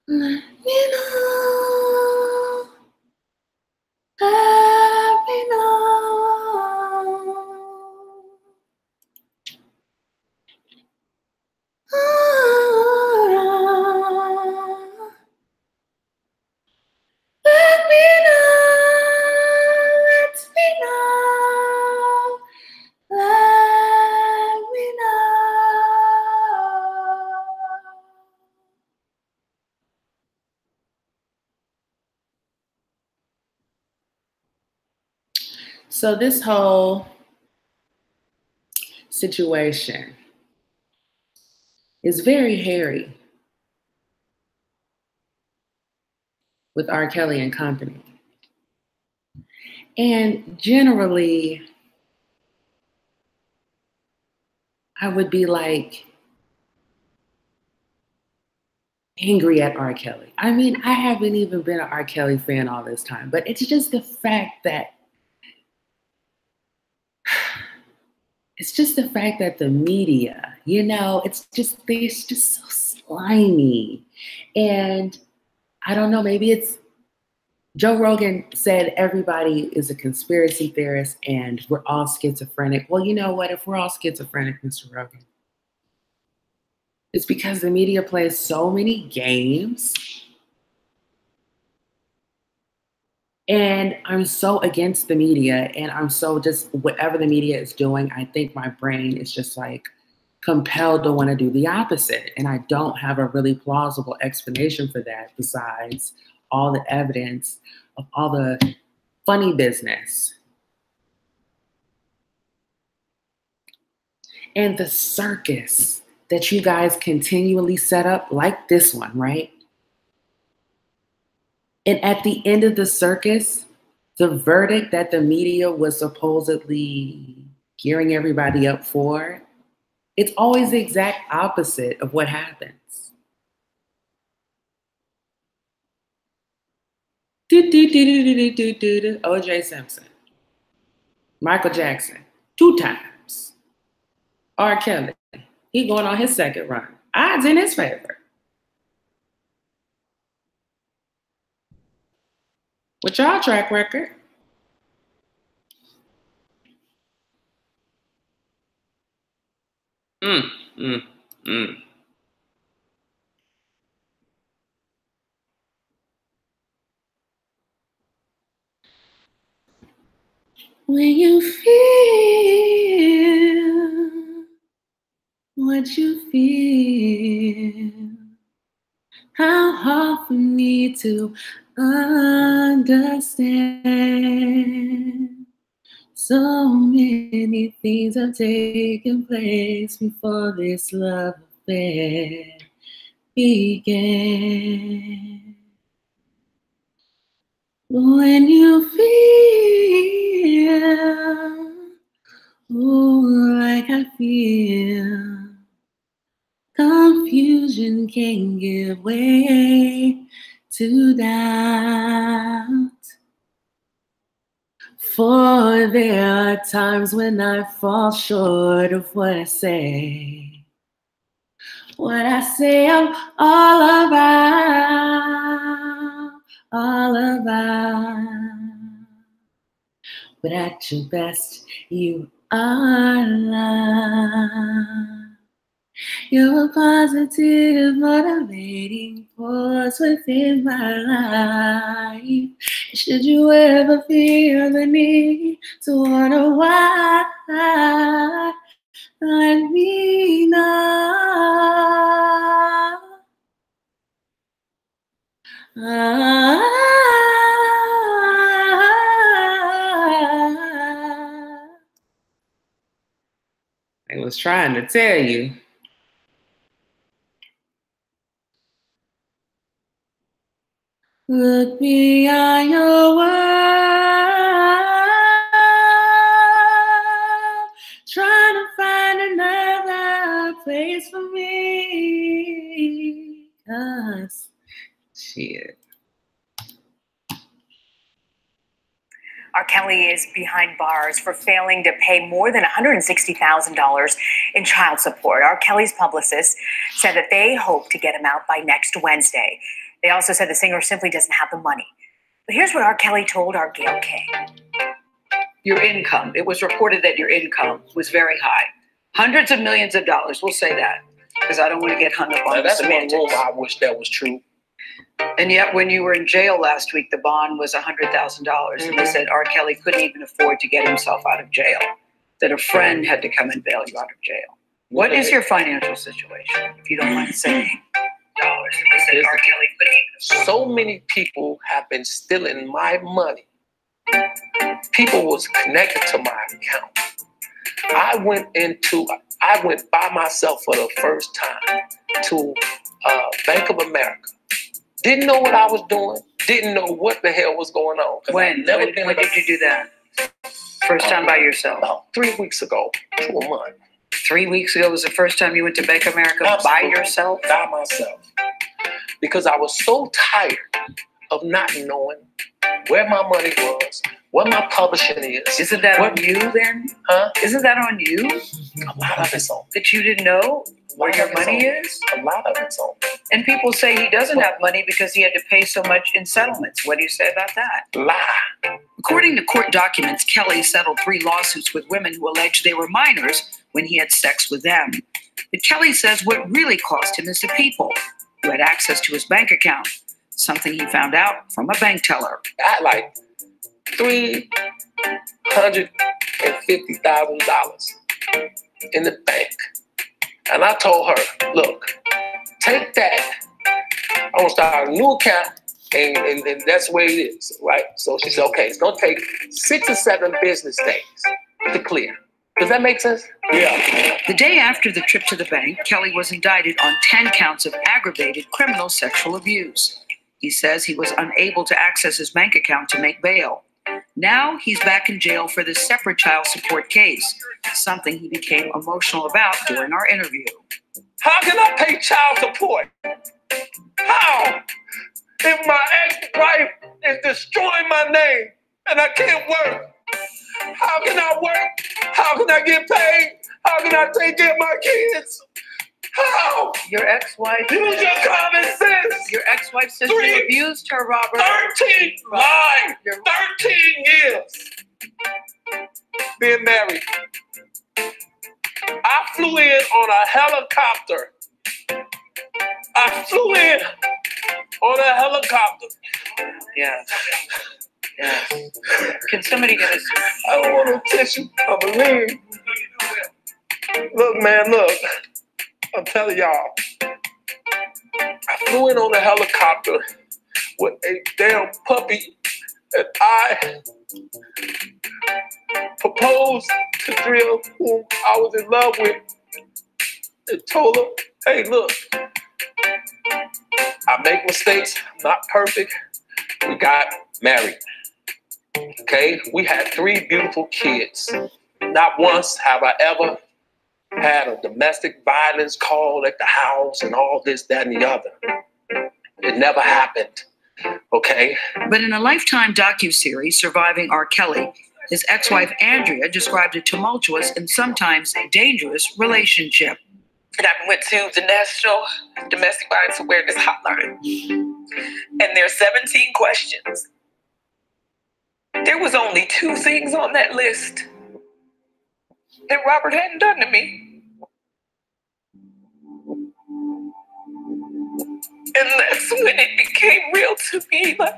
Let me know. Let me know. Let me know. Let me know. Let me know. So this whole situation is very hairy with R. Kelly and company. And generally, I would be like angry at R. Kelly. I mean, I haven't even been an R. Kelly fan all this time, but it's just the fact that the media, it's just so slimy. And I don't know, maybe it's Joe Rogan said everybody is a conspiracy theorist and we're all schizophrenic. Well, you know what? If we're all schizophrenic, Mr. Rogan, it's because the media plays so many games. And I'm so against the media, and I'm so just whatever the media is doing, I think my brain is just like compelled to want to do the opposite. And I don't have a really plausible explanation for that besides all the evidence of all the funny business and the circus that you guys continually set up, like this one, right? And at the end of the circus, the verdict that the media was supposedly gearing everybody up for, it's always the exact opposite of what happens. O.J. Simpson, Michael Jackson, 2 times. R. Kelly, he going on his second run. Odds in his favor. With y'all track record, mm, mm, mm. When you feel what you feel, how hard for me to understand. So many things have taken place before this love affair began. When you feel like I feel, confusion can give way to doubt. For there are times when I fall short of what I say. What I say I'm all about. But at your best, you are love. You're a positive, motivating force within my life. Should you ever feel the need to wonder why, let me know. I was trying to tell you. Look beyond your world, trying to find another place for me. 'Cause shit. R. Kelly is behind bars for failing to pay more than $160,000 in child support. R. Kelly's publicist said that they hope to get him out by next Wednesday. They also said the singer simply doesn't have the money. But here's what R. Kelly told our Gail King. Your income. It was reported that your income was very high. Hundreds of millions of dollars. We'll say that because I don't want to get hung up on that's semantics. one rumor I wish that was true. And yet when you were in jail last week, the bond was $100,000. And they said R. Kelly couldn't even afford to get himself out of jail, that a friend had to come and bail you out of jail. What is your financial situation, if you don't mind saying? Dollars. And they said R. Kelly couldn't even afford. So many people have been stealing my money. People was connected to my account. I went by myself for the first time to Bank of America. Didn't know what I was doing. Didn't know what the hell was going on. When did you do that? First time by yourself? About 3 weeks ago to a month. 3 weeks ago was the first time you went to Bank of America. Absolutely. By yourself? By myself. Because I was so tired of not knowing where my money was, what my publishing is. Isn't that on you then? Huh? Isn't that on you? A lot of it's on me. That you didn't know where your money is? A lot of it's on me. And people say he doesn't have money because he had to pay so much in settlements. What do you say about that? Lie. According to court documents, Kelly settled 3 lawsuits with women who alleged they were minors when he had sex with them. But Kelly says what really cost him is the people who had access to his bank account, something he found out from a bank teller. I had like $350,000 in the bank. And I told her, look, take that. I'm going to start a new account, and that's the way it is, right? So she said, okay, it's going to take 6 or 7 business days to clear. Does that make sense? Yeah. The day after the trip to the bank, Kelly was indicted on 10 counts of aggravated criminal sexual abuse. He says he was unable to access his bank account to make bail. Now he's back in jail for this separate child support case, something he became emotional about during our interview. How can I pay child support? How? If my ex-wife is destroying my name and I can't work, how can I work? How can I get paid? How can I take care of my kids? How? Your ex-wife? Use your common sense. Your ex-wife says you abused her, Robert. 13 lies. 13 years being married. I flew in on a helicopter. Yes. Yes. Can somebody get us? I don't want no tissue. I believe. Look, man, look. I'm telling y'all. I flew in on a helicopter with a damn puppy that I proposed to Drill, whom I was in love with, and told her, hey, look, I make mistakes, I'm not perfect. We got married. Okay, we had 3 beautiful kids. Not once have I ever had a domestic violence call at the house and all this, that, and the other. It never happened. Okay. But in a Lifetime docuseries, Surviving R. Kelly, his ex-wife Andrea described a tumultuous and sometimes dangerous relationship. And I went to the National Domestic Violence Awareness Hotline. And there's 17 questions. There was only 2 things on that list that Robert hadn't done to me. And that's when it became real to me, like,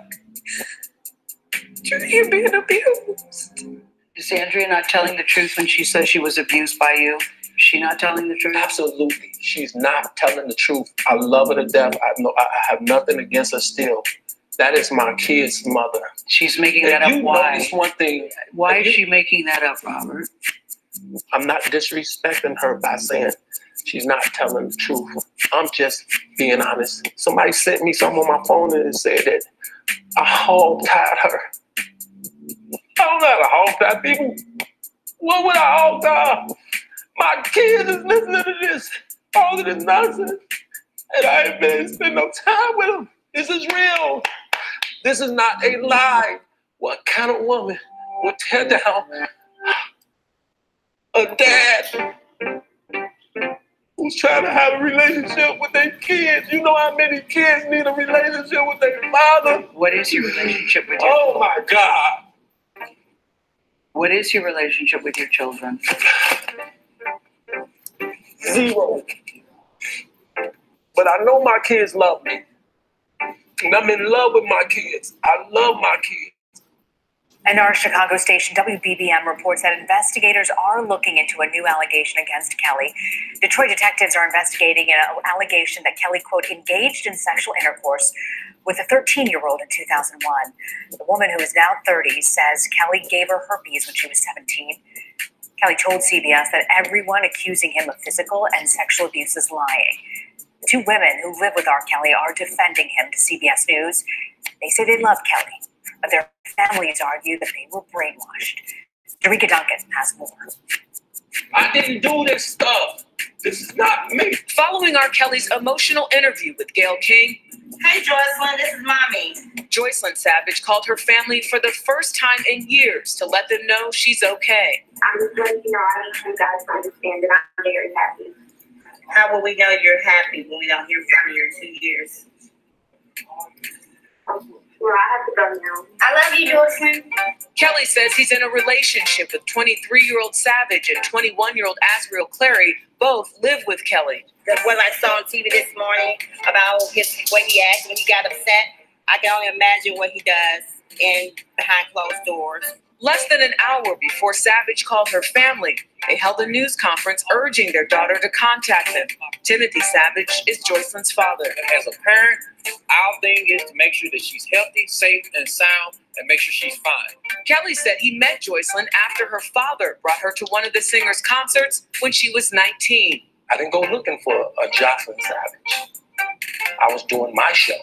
you're being abused. Is Andrea not telling the truth when she says she was abused by you? Is she not telling the truth? Absolutely. She's not telling the truth. I love her to death. I have nothing against her still. That is my kid's mother. She's making that up. Why? Notice one thing. Why is she making that up, Robert? I'm not disrespecting her by saying she's not telling the truth. I'm just being honest. Somebody sent me something on my phone and said that I hog-tied her. I don't know how to hog-tie people. What would I hog-tie? My kids is listening to this, all of this nonsense, and I ain't been spending no time with them. This is real. This is not a lie. What kind of woman would tear down a dad who who's trying to have a relationship with their kids. You know how many kids need a relationship with their father? What is your relationship with your Oh my God. What is your relationship with your children? Zero. But I know my kids love me. And I'm in love with my kids. I love my kids. And our Chicago station WBBM reports that investigators are looking into a new allegation against Kelly. Detroit detectives are investigating an allegation that Kelly, quote, engaged in sexual intercourse with a 13-year-old in 2001. The woman, who is now 30, says Kelly gave her herpes when she was 17. Kelly told CBS that everyone accusing him of physical and sexual abuse is lying. The two women who live with R. Kelly are defending him to CBS News. They say they love Kelly, but their families argue that they were brainwashed. Jerika Duncan has more. I didn't do this stuff. This is not me. Following R. Kelly's emotional interview with Gayle King, hey, Joycelyn, this is Mommy. Joycelyn Savage called her family for the first time in years to let them know she's okay. I'm just letting you know, I need you guys to understand that I'm very happy. How will we know you're happy when we don't hear from you in 2 years? Well, I have to go now. I love you, Joycelyn. Kelly says he's in a relationship with 23-year-old Savage and 21-year-old Asriel Clary. Both live with Kelly. That's what I saw on TV this morning about what he asked when he got upset. I can only imagine what he does behind closed doors. Less than an hour before Savage called her family, they held a news conference urging their daughter to contact them. Timothy Savage is Joycelyn's father. As a parent, our thing is to make sure that she's healthy, safe, and sound, and make sure she's fine. Kelly said he met Joycelyn after her father brought her to one of the singer's concerts when she was 19. I didn't go looking for a Jocelyn Savage. I was doing my show.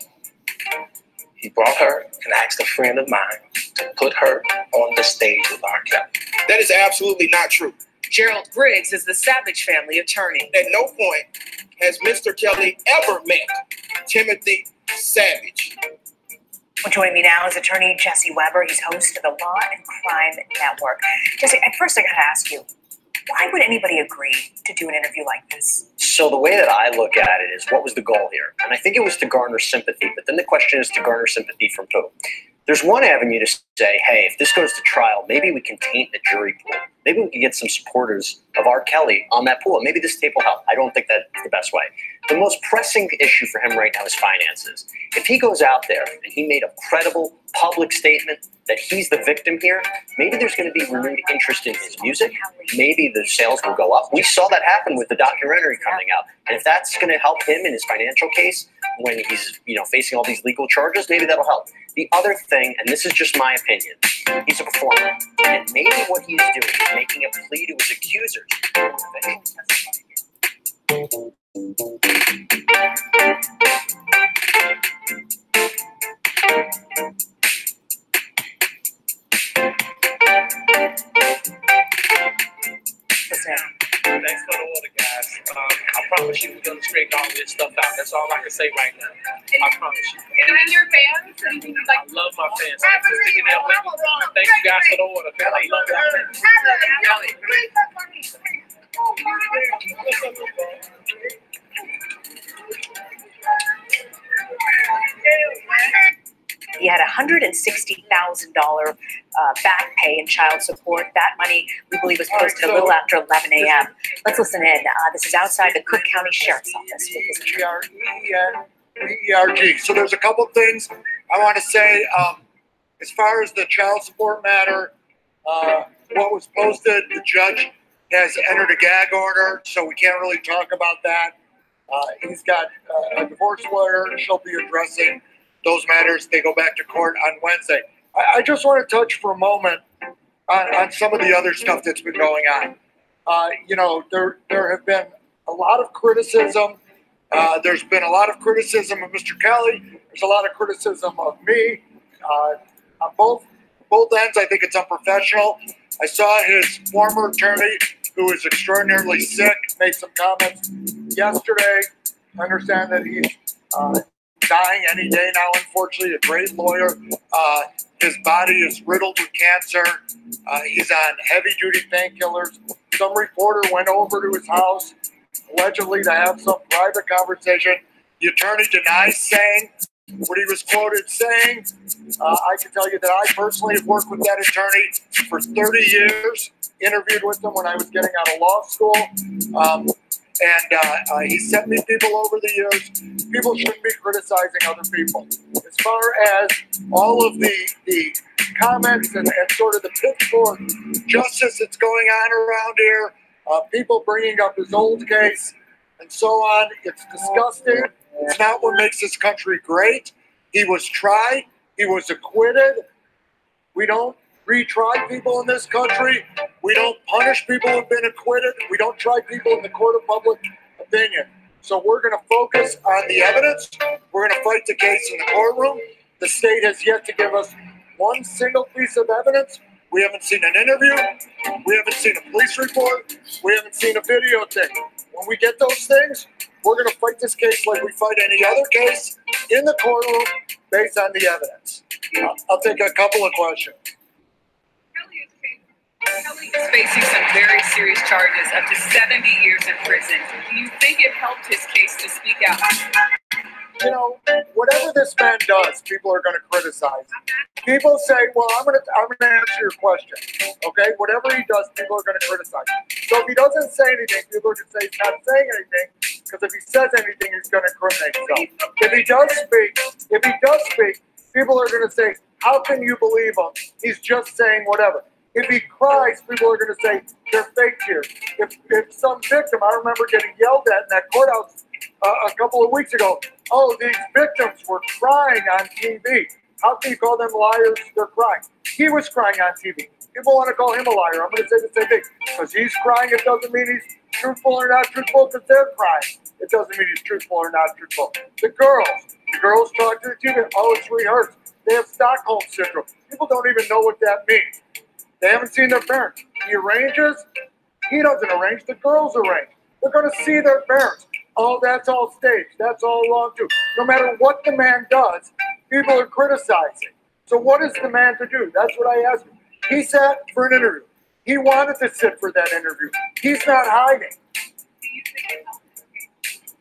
He brought her and asked a friend of mine to put her on the stage with R. Kelly. That is absolutely not true. Gerald Briggs is the Savage family attorney. At no point has Mr. Kelly ever met Timothy Savage. Well, joining me now is attorney Jesse Weber. He's host of the Law and Crime Network. Jesse, at first I got to ask you, why would anybody agree to do an interview like this? So the way that I look at it is, what was the goal here? And I think it was to garner sympathy, but then the question is to garner sympathy from who? There's one avenue to say, hey, if this goes to trial, maybe we can taint the jury pool. Maybe we can get some supporters of R. Kelly on that pool. Maybe this tape will help. I don't think that's the best way. The most pressing issue for him right now is finances. If he goes out there and he made a credible public statement that he's the victim here, maybe there's going to be renewed interest in his music. Maybe the sales will go up. We saw that happen with the documentary coming out. And if that's going to help him in his financial case when he's, facing all these legal charges, maybe that'll help. The other thing, and this is just my opinion, he's a performer. And maybe what he's doing is making a plea to his accusers. Thanks for the order, guys. I promise you we're going to straighten all this stuff out. That's all I can say right now. I promise you. And your fans? I love my fans. Thanks for sticking there with me. Thank you guys for the order. I love y'all. He had $160,000 back pay in child support. That money, we believe, was posted a little after 11 a.m. Let's listen in. This is outside the Cook County Sheriff's Office with his attorney. ERG. So there's a couple things I want to say. As far as the child support matter, what was posted, the judge has entered a gag order, so we can't really talk about that. He's got a divorce lawyer. She'll be addressing those matters. They go back to court on Wednesday. I just want to touch for a moment on some of the other stuff that's been going on. There have been a lot of criticism. There's been a lot of criticism of Mr. Kelly. There's a lot of criticism of me. On both ends, I think it's unprofessional. I saw his former attorney, who is extraordinarily sick, made some comments yesterday. I understand that he's dying any day now, unfortunately. A great lawyer. His body is riddled with cancer. He's on heavy-duty painkillers. Some reporter went over to his house allegedly to have some private conversation. The attorney denies saying what he was quoted saying. I can tell you that I personally have worked with that attorney for 30 years, interviewed with him when I was getting out of law school. He sent me people over the years. People shouldn't be criticizing other people. As far as all of the comments and sort of the pitchfork justice that's going on around here, people bringing up his old case and so on, it's disgusting. It's not what makes this country great. He was tried. He was acquitted. We don't retry people in this country. We don't punish people who've been acquitted. We don't try people in the court of public opinion. So we're going to focus on the evidence. We're going to fight the case in the courtroom. The state has yet to give us one single piece of evidence. We haven't seen an interview. We haven't seen a police report. We haven't seen a videotape. When we get those things, we're going to fight this case like we fight any other case in the courtroom based on the evidence. I'll take a couple of questions. Kelly is facing some very serious charges, up to 70 years in prison. Do you think it helped his case to speak out? You know, whatever this man does, people are going to criticize. People say, well, I'm going to answer your question. Okay? Whatever he does, people are going to criticize. So if he doesn't say anything, people are going to say he's not saying anything, because if he says anything, he's going to incriminate himself. If he does speak, people are going to say, how can you believe him? He's just saying whatever. If he cries, people are going to say they're fake tears. If some victim, I remember getting yelled at in that courthouse a couple of weeks ago, oh, these victims were crying on TV. How can you call them liars? They're crying. He was crying on TV. People want to call him a liar. I'm going to say the same thing. Because he's crying, it doesn't mean he's truthful or not truthful. Because they're crying, it doesn't mean he's truthful or not truthful. The girls talk to the TV. Oh, it's rehearsed. They have Stockholm syndrome. People don't even know what that means. They haven't seen their parents. He arranges. He doesn't arrange. The girls arrange. They're going to see their parents. Oh, that's all staged. That's all wrong too. No matter what the man does, people are criticizing. So what is the man to do? That's what I asked him. He sat for an interview. He wanted to sit for that interview. He's not hiding.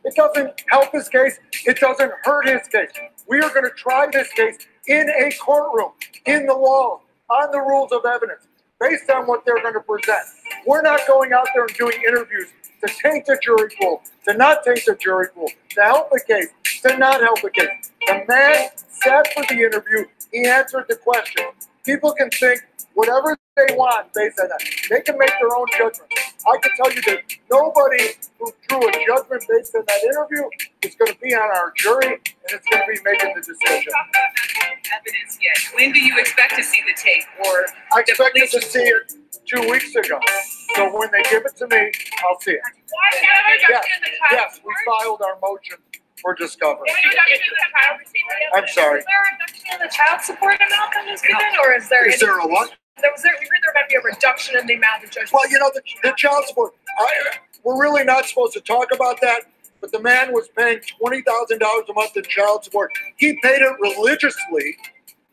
It doesn't help his case. It doesn't hurt his case. We are going to try this case in a courtroom, in the walls, on the rules of evidence, based on what they're going to present. We're not going out there and doing interviews to taint the jury pool, to not taint the jury pool, to help the case, to not help the case. The man sat for the interview. He answered the question. People can think whatever they want based on that. They can make their own judgment. I can tell you that nobody who drew a judgment based on that interview is going to be on our jury, and it's going to be making the decision. Evidence yet? When do you expect to see the tape? Or I expected to see it 2 weeks ago. So when they give it to me, I'll see it. Yes, we filed our motion for discovery. I'm sorry. Is there a reduction in the child support amount that was given, or is there? Is there a what? We heard there might be a reduction in the amount of judgment. Well, you know, the child support, we're really not supposed to talk about that, but the man was paying $20,000 a month in child support. He paid it religiously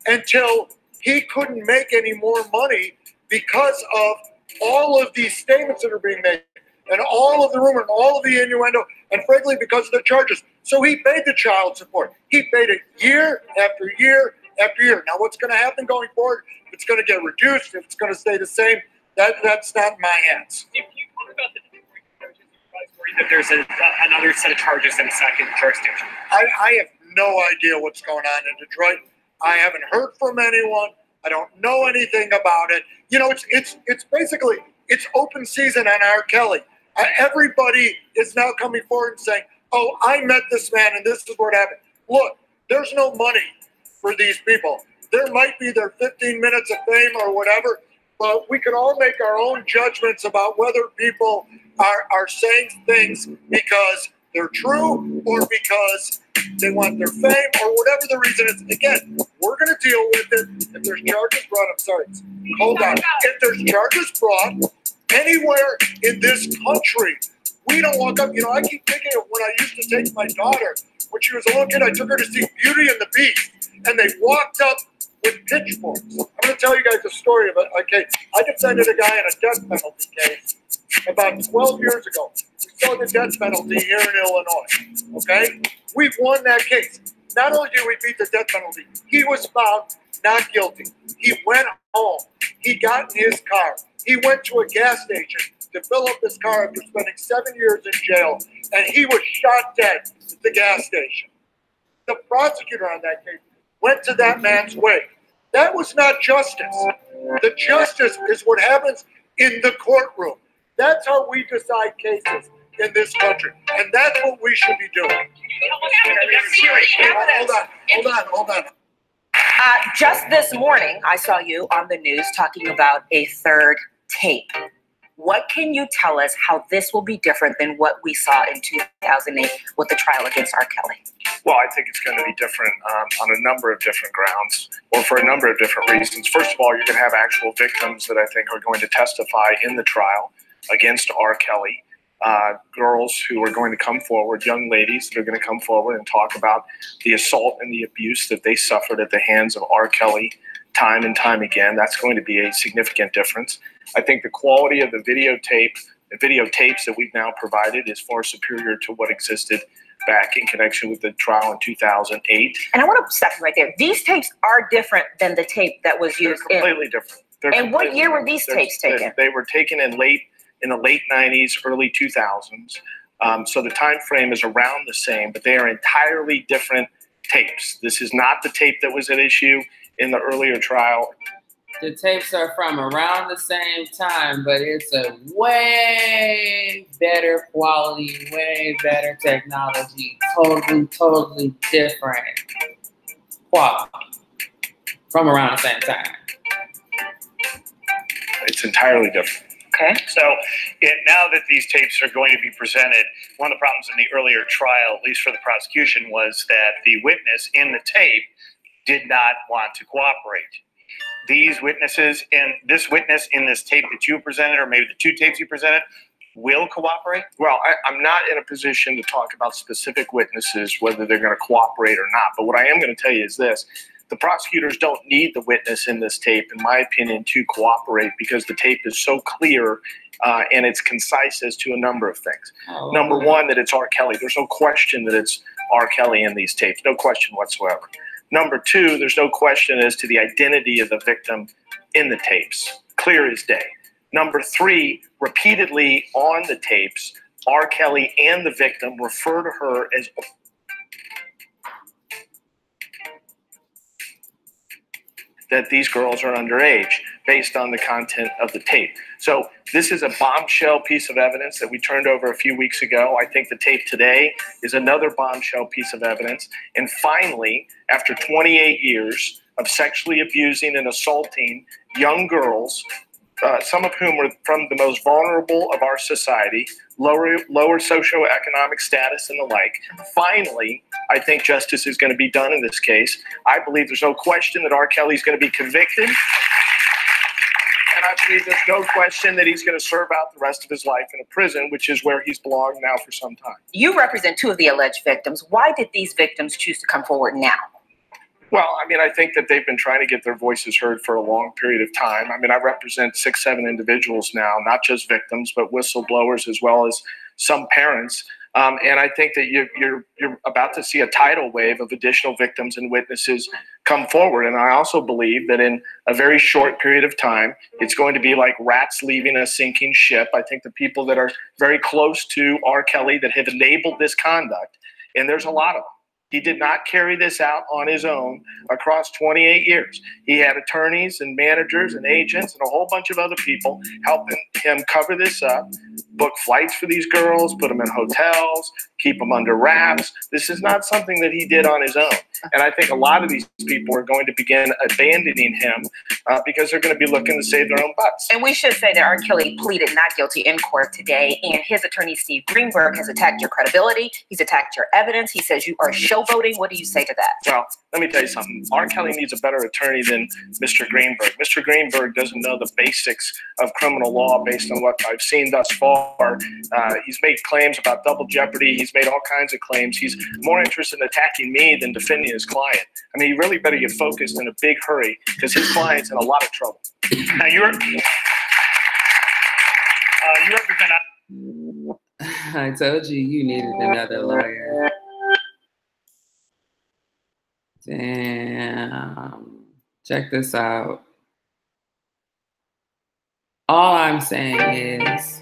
until he couldn't make any more money because of all of these statements that are being made, and all of the rumor, and all of the innuendo, and frankly, because of the charges. So he paid the child support. He paid it year after year after year. Now, what's going to happen going forward? If it's going to get reduced, if it's going to stay the same, that's not in my hands. If you talk about the Detroit charges, you're worried that there's another set of charges in a second jurisdiction. I have no idea what's going on in Detroit. I haven't heard from anyone. I don't know anything about it. You know, it's basically, it's open season on R. Kelly. Everybody is now coming forward and saying, oh, I met this man and this is what happened. Look, there's no money for these people. There might be their 15 minutes of fame or whatever, but we can all make our own judgments about whether people are saying things because they're true or because they want their fame or whatever the reason is. Again, we're going to deal with it. If there's charges brought, I'm sorry, hold on. If there's charges brought anywhere in this country, we don't walk up. You know, I keep thinking of when I used to take my daughter, when she was a little kid, I took her to see Beauty and the Beast, and they walked up with pitchforks. I'm going to tell you guys a story of a case. I defended a guy in a death penalty case about 12 years ago. We saw the death penalty here in Illinois, okay? We've won that case. Not only did we beat the death penalty, he was found not guilty. He went home. He got in his car. He went to a gas station to fill up his car after spending 7 years in jail, and he was shot dead at the gas station. The prosecutor on that case went to that man's wake. That was not justice. The justice is what happens in the courtroom. That's how we decide cases in this country, and that's what we should be doing. Hold on. Just this morning, I saw you on the news talking about a third tape. What can you tell us how this will be different than what we saw in 2008 with the trial against R. Kelly? Well, I think it's going to be different on a number of different grounds, or for a number of different reasons. First of all, you're going to have actual victims that I think are going to testify in the trial against R. Kelly. Girls who are going to come forward, young ladies that are going to come forward and talk about the assault and the abuse that they suffered at the hands of R. Kelly time and time again. That's going to be a significant difference. I think the quality of the videotapes that we've now provided is far superior to what existed back in connection with the trial in 2008. And I want to stop you right there. These tapes are different than the tape that was used. They're completely different. And what year were these tapes taken? They were taken in the late 90s, early 2000s. So the time frame is around the same, but they are entirely different tapes. This is not the tape that was at issue in the earlier trial. The tapes are from around the same time, but it's a way better quality, way better technology, totally different quality from around the same time. It's entirely different. Okay. So now that these tapes are going to be presented, one of the problems in the earlier trial, at least for the prosecution, was that the witness in the tape did not want to cooperate. These witnesses and this witness in this tape that you presented, or maybe the two tapes you presented, will cooperate? Well, I'm not in a position to talk about specific witnesses, whether they're going to cooperate or not. But what I am going to tell you is this. The prosecutors don't need the witness in this tape, in my opinion, to cooperate because the tape is so clear and it's concise as to a number of things. Oh, Number one, that it's R. Kelly. There's no question that it's R. Kelly in these tapes. No question whatsoever. Number two, there's no question as to the identity of the victim in the tapes. Clear as day. Number three, repeatedly on the tapes, R. Kelly and the victim refer to her as that these girls are underage based on the content of the tape. So this is a bombshell piece of evidence that we turned over a few weeks ago. I think the tape today is another bombshell piece of evidence. And finally, after 28 years of sexually abusing and assaulting young girls, some of whom were from the most vulnerable of our society, lower socioeconomic status and the like. Finally, I think justice is going to be done in this case. I believe there's no question that R. Kelly is going to be convicted. And I believe there's no question that he's going to serve out the rest of his life in a prison, which is where he's belonged now for some time. You represent two of the alleged victims. Why did these victims choose to come forward now? Well, I mean, I think that they've been trying to get their voices heard for a long period of time. I mean, I represent 6, 7 individuals now, not just victims, but whistleblowers as well as some parents. And I think that you're about to see a tidal wave of additional victims and witnesses come forward. And I also believe that in a very short period of time, it's going to be like rats leaving a sinking ship. I think the people that are very close to R. Kelly that have enabled this conduct, and there's a lot of them. He did not carry this out on his own across 28 years. He had attorneys and managers and agents and a whole bunch of other people helping him cover this up, book flights for these girls, put them in hotels, keep them under wraps. This is not something that he did on his own. And I think a lot of these people are going to begin abandoning him because they're going to be looking to save their own butts. And we should say that R. Kelly pleaded not guilty in court today, and his attorney, Steve Greenberg, has attacked your credibility. He's attacked your evidence. He says you are showboating. What do you say to that? Well, let me tell you something. R. Kelly needs a better attorney than Mr. Greenberg. Mr. Greenberg doesn't know the basics of criminal law based on what I've seen thus far. He's made claims about double jeopardy. He's made all kinds of claims. He's more interested in attacking me than defending his client. I mean, he really better get focused in a big hurry because his client's in a lot of trouble. Now, you represent I told you you needed another lawyer. Damn. Check this out. All I'm saying is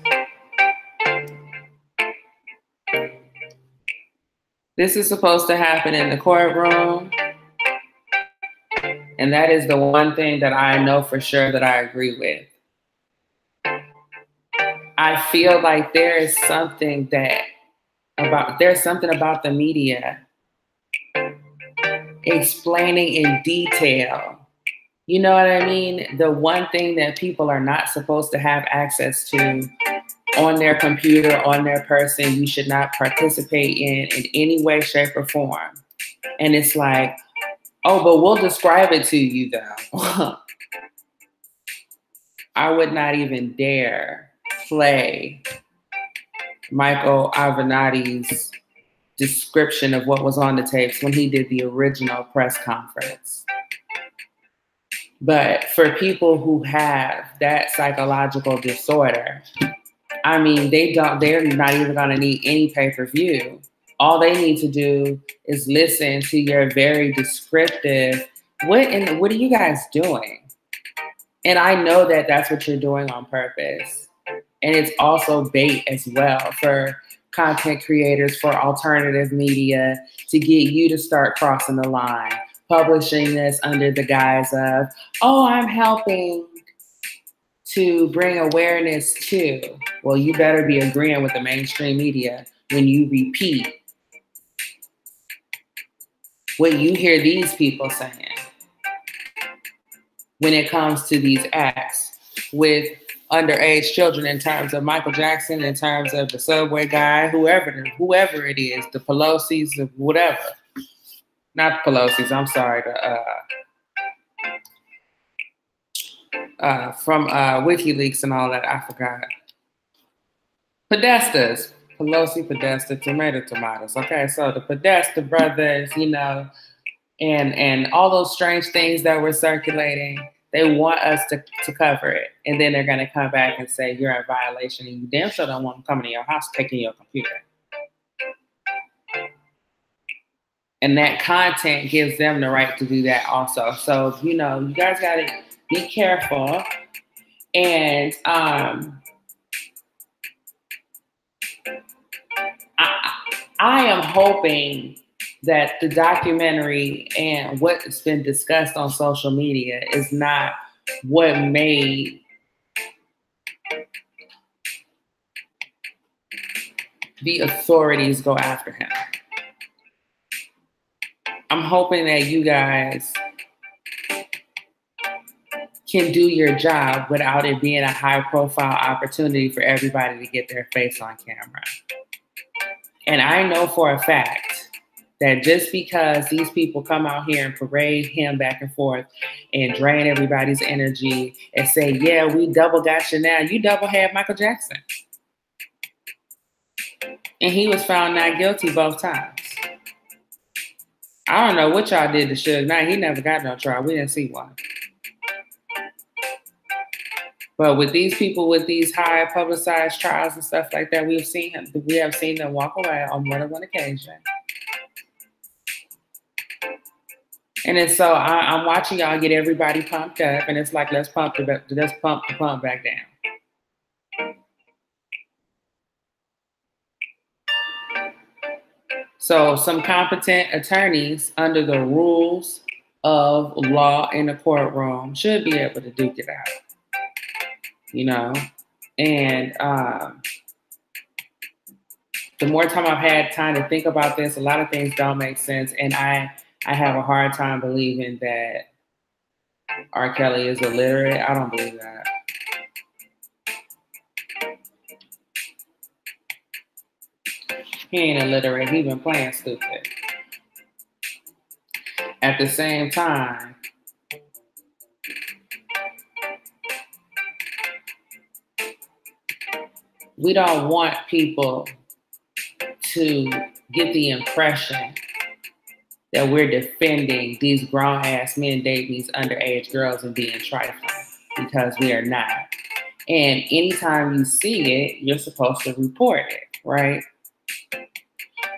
this is supposed to happen in the courtroom. And that is the one thing that I know for sure that I agree with. I feel like there's something about the media explaining in detail. You know what I mean? The one thing that people are not supposed to have access to on their computer, on their person, you should not participate in any way, shape, or form. And it's like, oh, but we'll describe it to you though. I would not even dare play Michael Avenatti's description of what was on the tapes when he did the original press conference. But for people who have that psychological disorder, I mean, they're not even gonna need any pay-per-view. All they need to do is listen to your very descriptive, what are you guys doing? And I know that that's what you're doing on purpose. And it's also bait as well for content creators, for alternative media, to get you to start crossing the line, publishing this under the guise of, oh, I'm helping to bring awareness to. Well, you better be agreeing with the mainstream media when you repeat what you hear these people saying when it comes to these acts with underage children, in terms of Michael Jackson, in terms of the subway guy, whoever it is, the Pelosi's, the whatever. Not the Pelosi's, I'm sorry, from WikiLeaks and all that, I forgot. Podestas, Pelosi, Podesta, tomatoes. Okay, so the Podesta brothers, you know, and all those strange things that were circulating, they want us to cover it. And then they're going to come back and say, you're in violation, and you damn sure don't want them coming to your house taking your computer. And that content gives them the right to do that also. So, you know, you guys got to be careful. And I am hoping that the documentary and what's been discussed on social media is not what made the authorities go after him. I'm hoping that you guys can do your job without it being a high-profile opportunity for everybody to get their face on camera. And I know for a fact that just because these people come out here and parade him back and forth and drain everybody's energy and say, yeah, we double got you now, you double had Michael Jackson. And he was found not guilty both times. I don't know what y'all did to Suge Knight. He never got no trial. We didn't see one. But with these people with these high publicized trials and stuff like that, we have seen them walk away on more than one occasion. And it's so I'm watching y'all get everybody pumped up, and it's like let's pump the pump back down. So some competent attorneys under the rules of law in the courtroom should be able to duke it out. You know, and the more time I've had time to think about this, a lot of things don't make sense, and I have a hard time believing that R. Kelly is illiterate. I don't believe that. He ain't illiterate. He been playing stupid. At the same time, we don't want people to get the impression that we're defending these grown-ass men dating these underage girls and being trifling, because we are not. And anytime you see it, you're supposed to report it, right?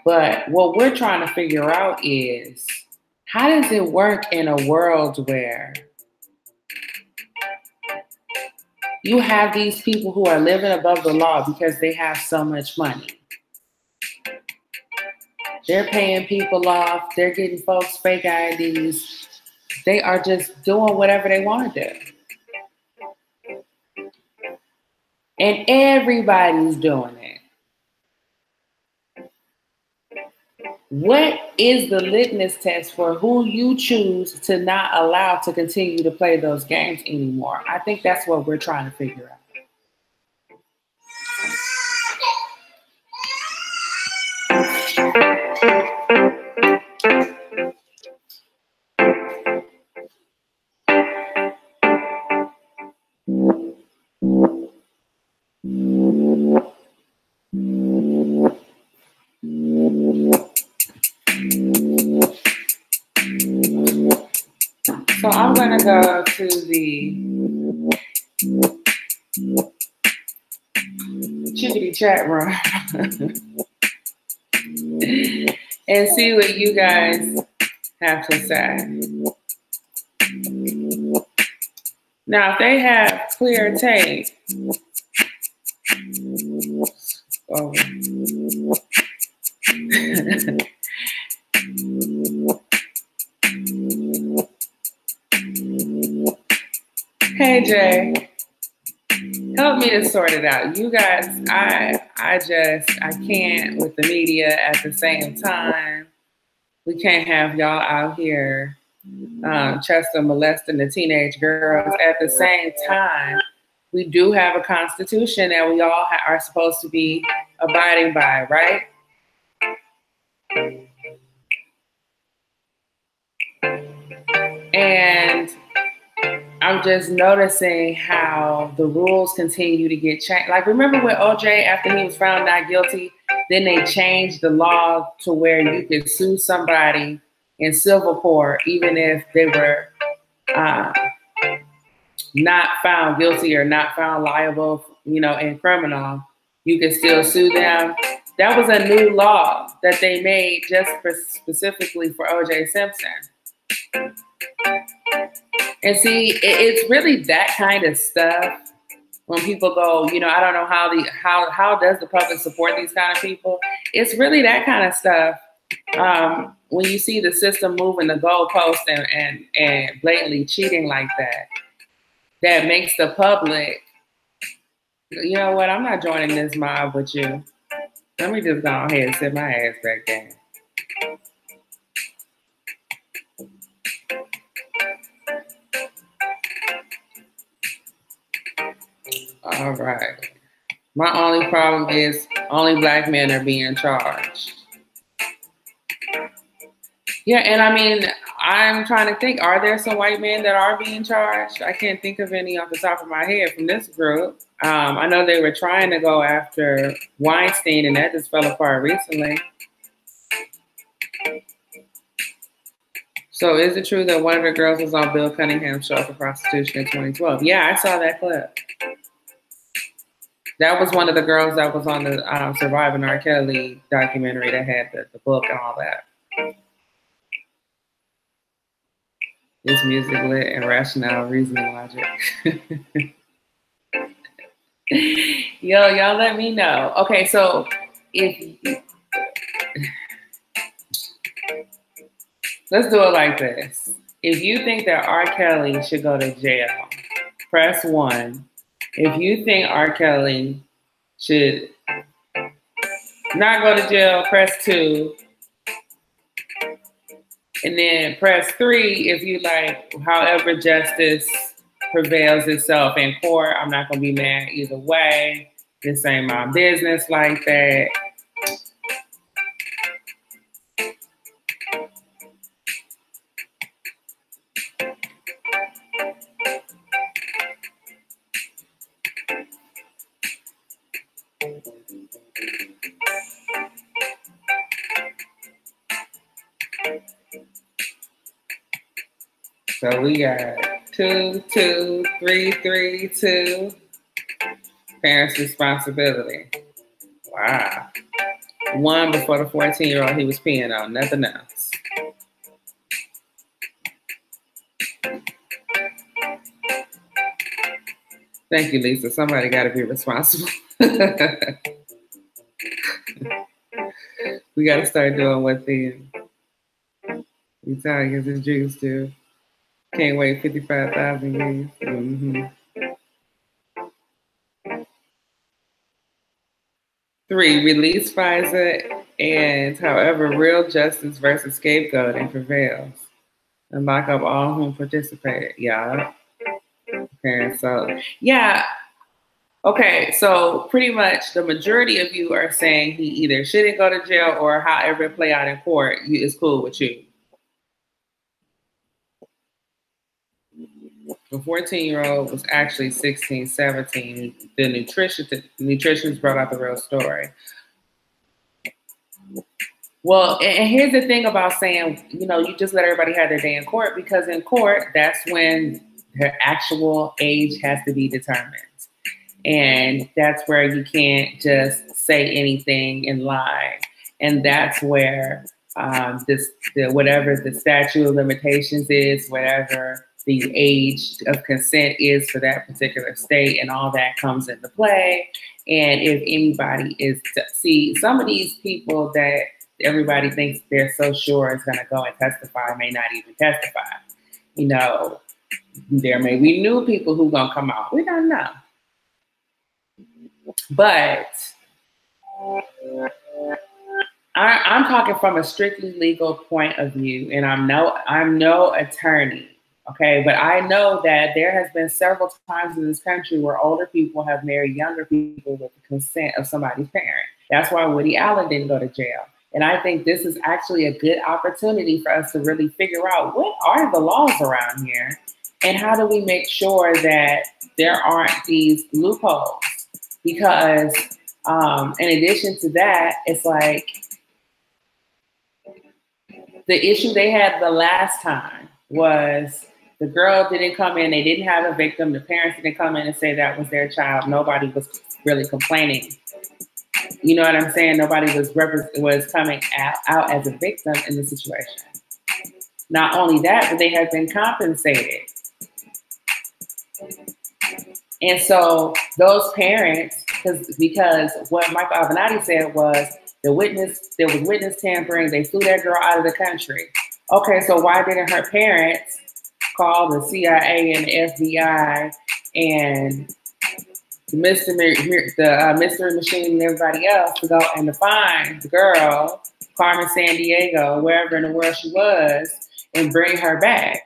But what we're trying to figure out is, how does it work in a world where you have these people who are living above the law because they have so much money? They're paying people off. They're getting folks fake IDs. They are just doing whatever they want to do. And everybody's doing it. What is the litmus test for who you choose to not allow to continue to play those games anymore? I think that's what we're trying to figure out. So I'm going to go to the Chickadee chat room and see what you guys have to say. Now, if they have clear tape, oh. Hey Jay, help me to sort it out. You guys, I can't with the media at the same time. We can't have y'all out here Chester molesting the teenage girls. At the same time, we do have a constitution that we all are supposed to be abiding by, right? And I'm just noticing how the rules continue to get changed. Like, remember with OJ, after he was found not guilty, then they changed the law to where you could sue somebody in civil court, even if they were not found guilty or not found liable, in criminal, you could still sue them. That was a new law that they made just specifically for OJ Simpson. And see, it's really that kind of stuff when people go, I don't know how does the public support these kind of people? It's really that kind of stuff. When you see the system moving the goalpost and blatantly cheating like that makes the public, you know what, I'm not joining this mob with you. Let me just go ahead and sit my ass back down. All right. My only problem is only black men are being charged. Yeah, and I mean, I'm trying to think, are there some white men that are being charged? I can't think of any off the top of my head from this group. I know they were trying to go after Weinstein, and that just fell apart recently. So is it true that one of the girls was on Bill Cunningham's show for prostitution in 2012? Yeah, I saw that clip. That was one of the girls that was on the Surviving R. Kelly documentary that had the book and all that. This music lit and rationale, reasoning, logic. Yo, y'all let me know. Okay, so let's do it like this. If you think that R. Kelly should go to jail, press 1. If you think R. Kelly should not go to jail, press 2. And then press 3 if you like, however justice prevails itself in court. I'm not going to be mad either way. This ain't my business like that. So we got 2, 2, 3, 3, 2. Parents' responsibility. Wow. one before the 14-year-old he was peeing on, nothing else. Thank you, Lisa. Somebody got to be responsible. We got to start doing what the Italians and Jews do. Can't wait 55,000 years. Mm-hmm. 3, release FISA and however real justice versus scapegoating prevails. And lock up all whom participated. Yeah. Okay, so, yeah. Okay, so pretty much the majority of you are saying he either shouldn't go to jail or however it play out in court is cool with you. The 14-year-old was actually 16, 17. The nutritionist brought out the real story. Well, and here's the thing about saying, you know, you just let everybody have their day in court, because in court, that's when their actual age has to be determined. And that's where you can't just say anything and lie. And that's where whatever the statute of limitations is, whatever the age of consent is for that particular state, and all that comes into play. And if anybody is, see, some of these people that everybody thinks they're so sure is going to go and testify may not even testify. You know, there may be new people who going to come out. We don't know. But I'm talking from a strictly legal point of view, and I'm no attorney, okay? But I know that there has been several times in this country where older people have married younger people with the consent of somebody's parent. That's why Woody Allen didn't go to jail. And I think this is actually a good opportunity for us to really figure out what are the laws around here, and how do we make sure that there aren't these loopholes? Because in addition to that, it's like the issue they had the last time was the girl didn't come in, they didn't have a victim, the parents didn't come in and say that was their child. Nobody was really complaining. You know what I'm saying? Nobody was coming out as a victim in the situation. Not only that, but they have been compensated. And so those parents, because what Michael Avenatti said was there was witness tampering, they flew that girl out of the country. Okay, so why didn't her parents call the CIA and the FBI and the mystery machine and everybody else to go and to find the girl, Carmen Sandiego, wherever in the world she was, and bring her back?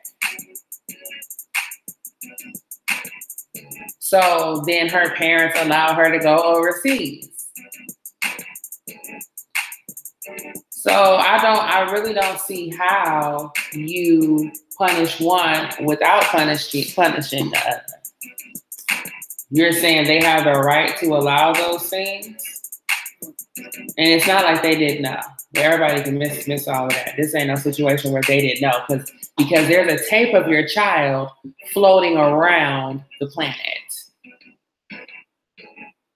So then her parents allow her to go overseas. So I really don't see how you punish one without punishing the other. You're saying they have the right to allow those things? And it's not like they didn't know. Everybody can miss all of that. This ain't no situation where they didn't know, because there's a tape of your child floating around the planet.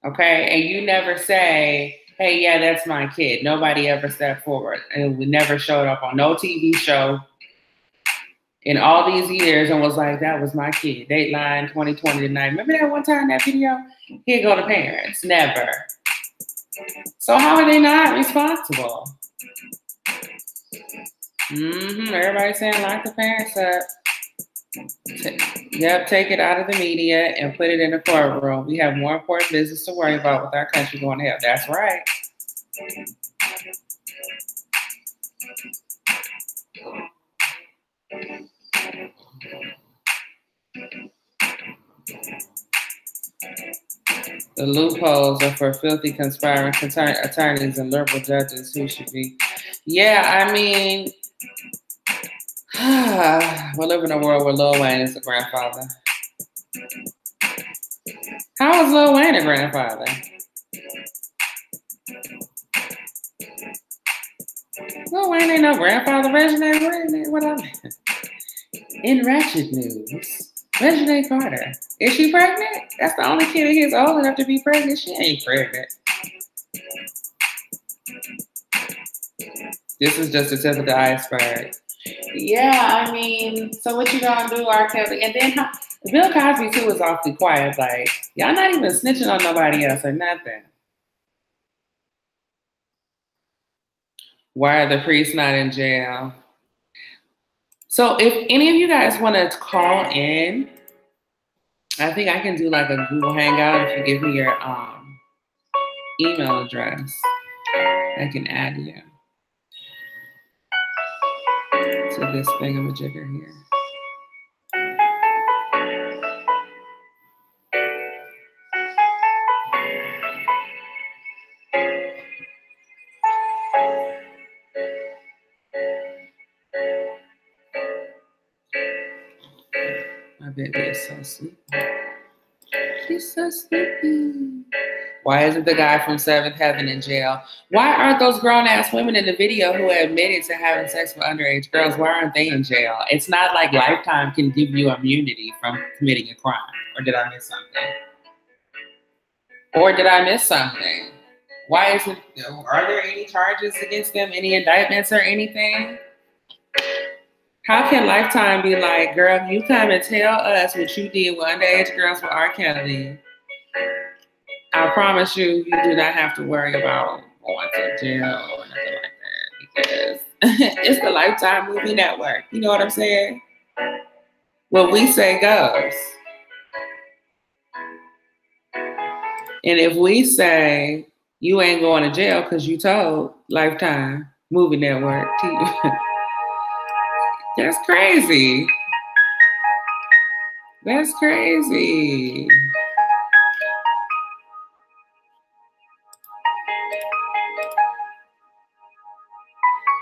Okay, and you never say, hey, yeah, that's my kid. Nobody ever stepped forward, and we never showed up on no TV show in all these years and was like, that was my kid. Dateline 2020 tonight. Remember that one time, that video? Here go the parents. Never. So how are they not responsible? Everybody saying lock the parents up. Take it out of the media and put it in the courtroom. We have more important business to worry about with our country going to hell. That's right. The loopholes are for filthy conspiring attorneys and liberal judges who should be. Yeah, I mean, we live in a world where Lil Wayne is a grandfather. How is Lil Wayne a grandfather? Lil Wayne ain't no grandfather. Reginae, what I mean? In ratchet news, Reginae Carter. Is she pregnant? That's the only kid of his old enough to be pregnant. She ain't pregnant. This is just the tip of the iceberg. Yeah, I mean, so what you gonna do, R. Kelly? And then Bill Cosby too was awfully quiet. Like, y'all not even snitching on nobody else or nothing. Why are the priests not in jail? So if any of you guys want to call in, I think I can do like a Google Hangout if you give me your email address. I can add you to this thingamajigger here. My baby is so sleepy. She's so sleepy. Why isn't the guy from Seventh Heaven in jail? Why aren't those grown-ass women in the video who admitted to having sex with underage girls, why aren't they in jail? It's not like Lifetime can give you immunity from committing a crime. Or did I miss something? Why isn't, are there any charges against them? Any indictments or anything? How can Lifetime be like, girl, you come and tell us what you did with underage girls with R. Kelly? I promise you, you do not have to worry about going to jail or nothing like that because it's the Lifetime Movie Network. You know what I'm saying? What we say goes. And if we say you ain't going to jail because you told Lifetime Movie Network, that's crazy. That's crazy.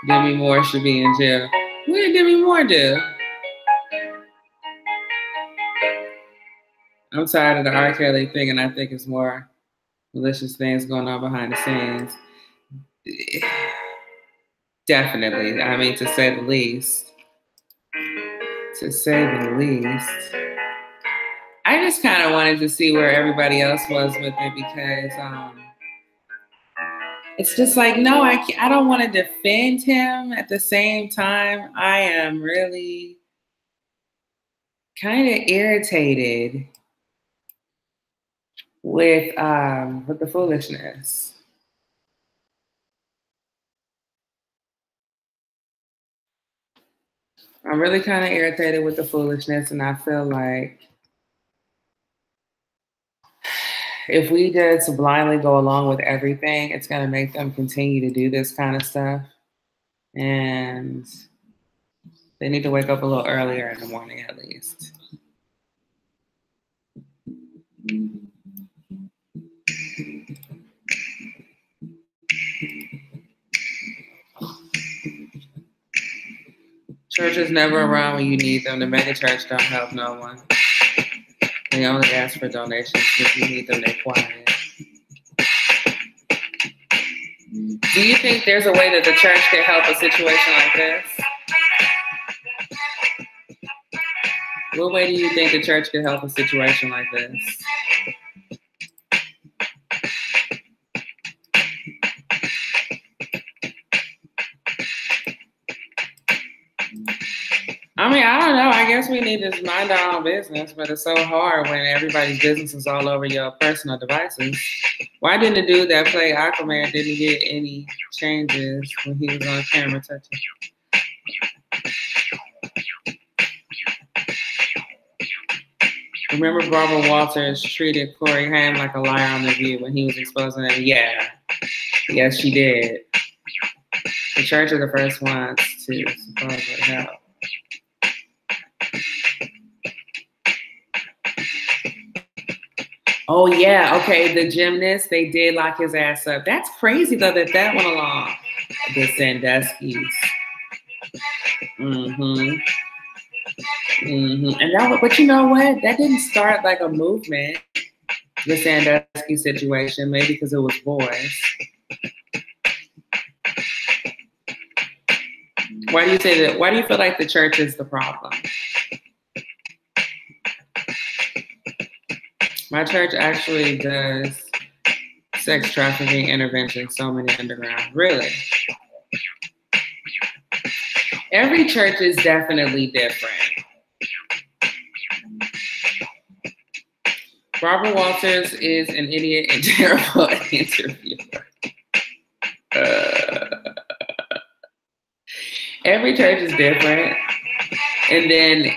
Demi Moore should be in jail. What did Demi Moore do? I'm tired of the R. Kelly thing, and I think it's more malicious things going on behind the scenes. Definitely. I mean, to say the least. To say the least. I just kind of wanted to see where everybody else was with it because it's just like, no, I don't want to defend him. At the same time, I am really kind of irritated with the foolishness. I'm really kind of irritated with the foolishness, and I feel like if we just blindly go along with everything, it's going to make them continue to do this kind of stuff. And they need to wake up a little earlier in the morning, at least. Church is never around when you need them. The mega church don't help no one. They only ask for donations if you need them. They're quiet. Do you think there's a way that the church can help a situation like this? What way do you think the church can help a situation like this? I mean, I don't know. I guess we need to just mind our own business, but it's so hard when everybody's business is all over your personal devices. Why didn't the dude that played Aquaman didn't get any changes when he was on camera touching? Remember Barbara Walters treated Corey Haim like a liar on The View when he was exposing it? Yeah. Yes, she did. The church are the first ones to supposedly help. Oh, yeah. Okay, the gymnast, they did lock his ass up. That's crazy, though, that went along. The Sandusky's. And but you know what? That didn't start like a movement, the Sandusky situation, maybe because it was boys. Why do you say that? Why do you feel like the church is the problem? My church actually does sex trafficking intervention, so many underground. Really? Every church is definitely different. Barbara Walters is an idiot and terrible interviewer. Every church is different. And then,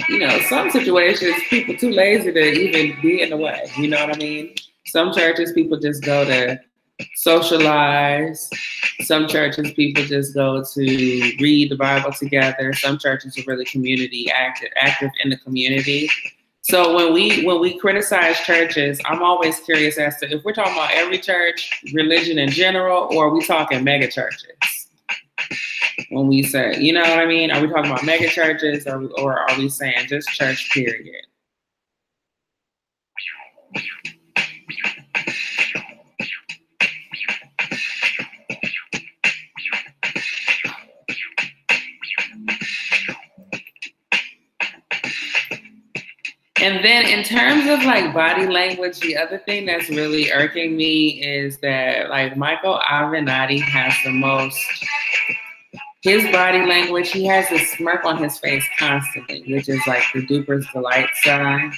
you know, some situations, people too lazy to even be in the way. You know what I mean? Some churches, people just go to socialize. Some churches, people just go to read the Bible together. Some churches are really community active in the community. So when we criticize churches, I'm always curious as to if we're talking about every church, religion in general, or are we talking mega churches? When we say, you know what I mean? Are we talking about mega churches, or are we saying just church period? And then in terms of like body language, the other thing that's really irking me is that like Michael Avenatti has the most, his body language, he has a smirk on his face constantly, which is like the duper's delight sign.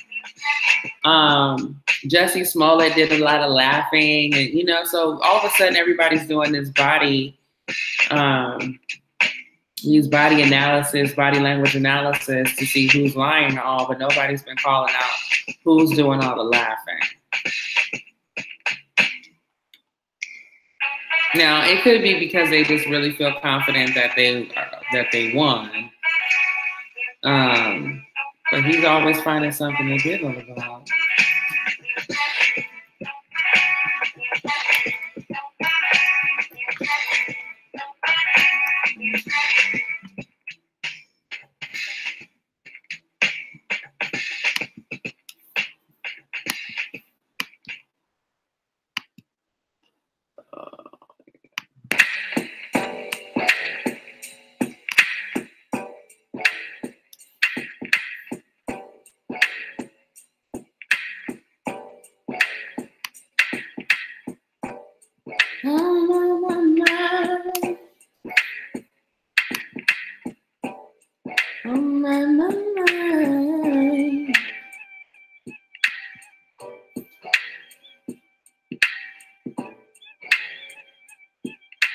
Jussie Smollett did a lot of laughing, and you know, so all of a sudden everybody's doing this body, use body analysis, body language analysis to see who's lying or all, but nobody's been calling out who's doing all the laughing. Now, it could be because they just really feel confident that they won. But he's always finding something to giggle about.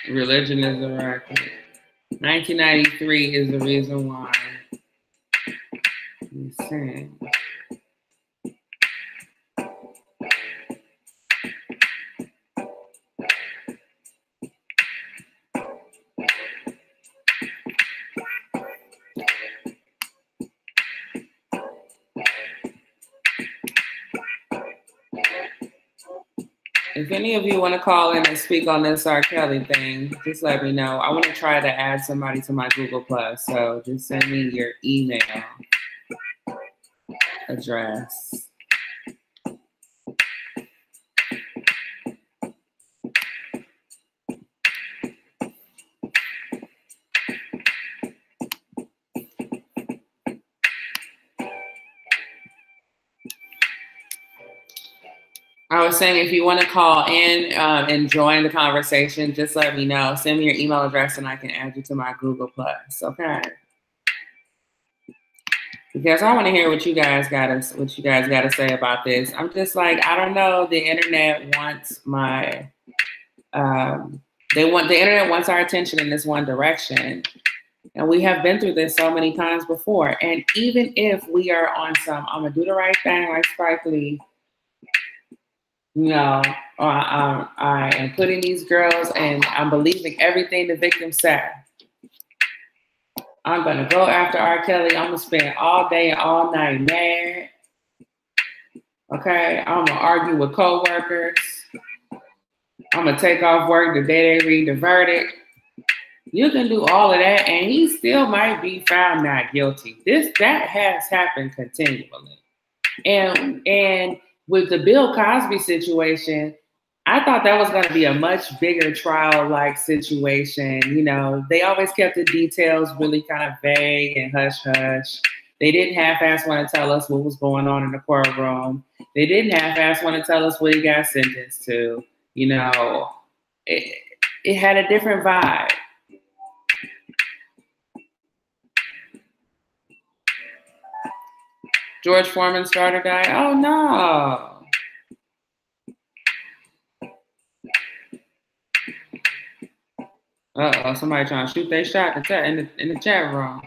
Religion is a racket. 1993 is the reason why. He's saying. If any of you want to call in and speak on this R. Kelly thing, just let me know. I want to try to add somebody to my Google+, so just send me your email address. I was saying, if you want to call in and join the conversation, just let me know. Send me your email address and I can add you to my Google+, okay? Because I want to hear what you guys got to say about this. I'm just like, I don't know. The internet wants my, the internet wants our attention in this one direction. And we have been through this so many times before. And even if we are on some, I'm going to do the right thing like Spike Lee, you know, I am putting these girls and I'm believing everything the victim said. I'm going to go after R. Kelly. I'm going to spend all day and all night mad. Okay? I'm going to argue with coworkers. I'm going to take off work the day they read the verdict. You can do all of that and he still might be found not guilty. That has happened continually. And with the Bill Cosby situation, I thought that was going to be a much bigger trial-like situation. You know, they always kept the details really kind of vague and hush-hush. They didn't half-ass want to tell us what was going on in the courtroom. They didn't half-ass want to tell us what he got sentenced to. You know, it had a different vibe. George Foreman starter guy. Oh no. Uh-oh, somebody trying to shoot their shot in the chat room.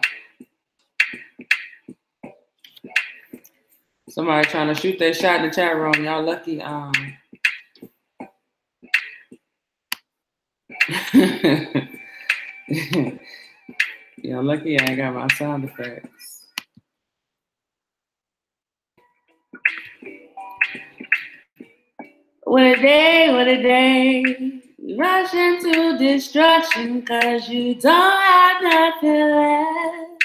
Somebody trying to shoot their shot in the chat room. Y'all lucky. Y'all lucky I ain't got my sound effects. What a day. Rush into destruction cause you don't have nothing left.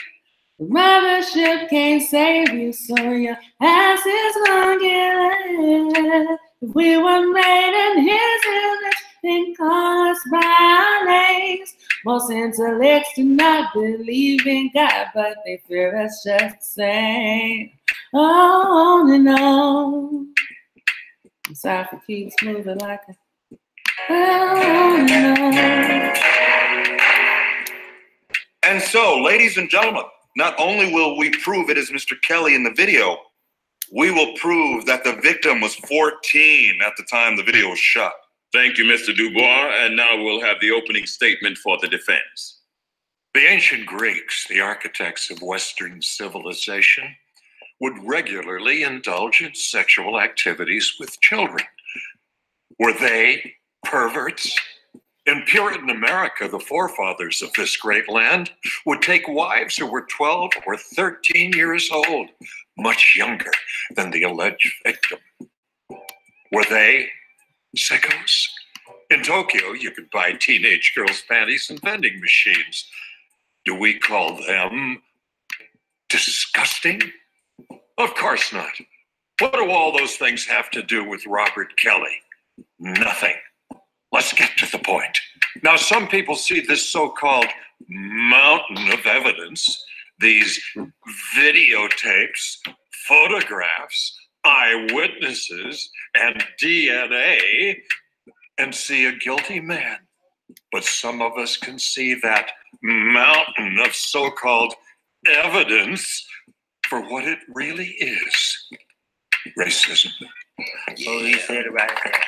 The mothership can't save you, so your ass is gonna get left. If we were made in his image, then call us by our names. Most intellects do not believe in God, but they fear us just the same. On and on. I'm sorry for keeps moving like a And so, ladies and gentlemen, not only will we prove it is Mr. Kelly in the video, we will prove that the victim was 14 at the time the video was shot. Thank you, Mr. Dubois. And now we'll have the opening statement for the defense. The ancient Greeks, the architects of Western civilization, would regularly indulge in sexual activities with children. Were they perverts? In Puritan America, the forefathers of this great land would take wives who were 12 or 13 years old, much younger than the alleged victim. Were they sickos? In Tokyo, you could buy teenage girls' panties in vending machines. Do we call them disgusting? Of course not. What do all those things have to do with Robert Kelly? Nothing. Let's get to the point. Now, some people see this so-called mountain of evidence, these videotapes, photographs, eyewitnesses, and DNA, and see a guilty man. But some of us can see that mountain of so-called evidence for what it really is. Racism. Oh, he said it right there.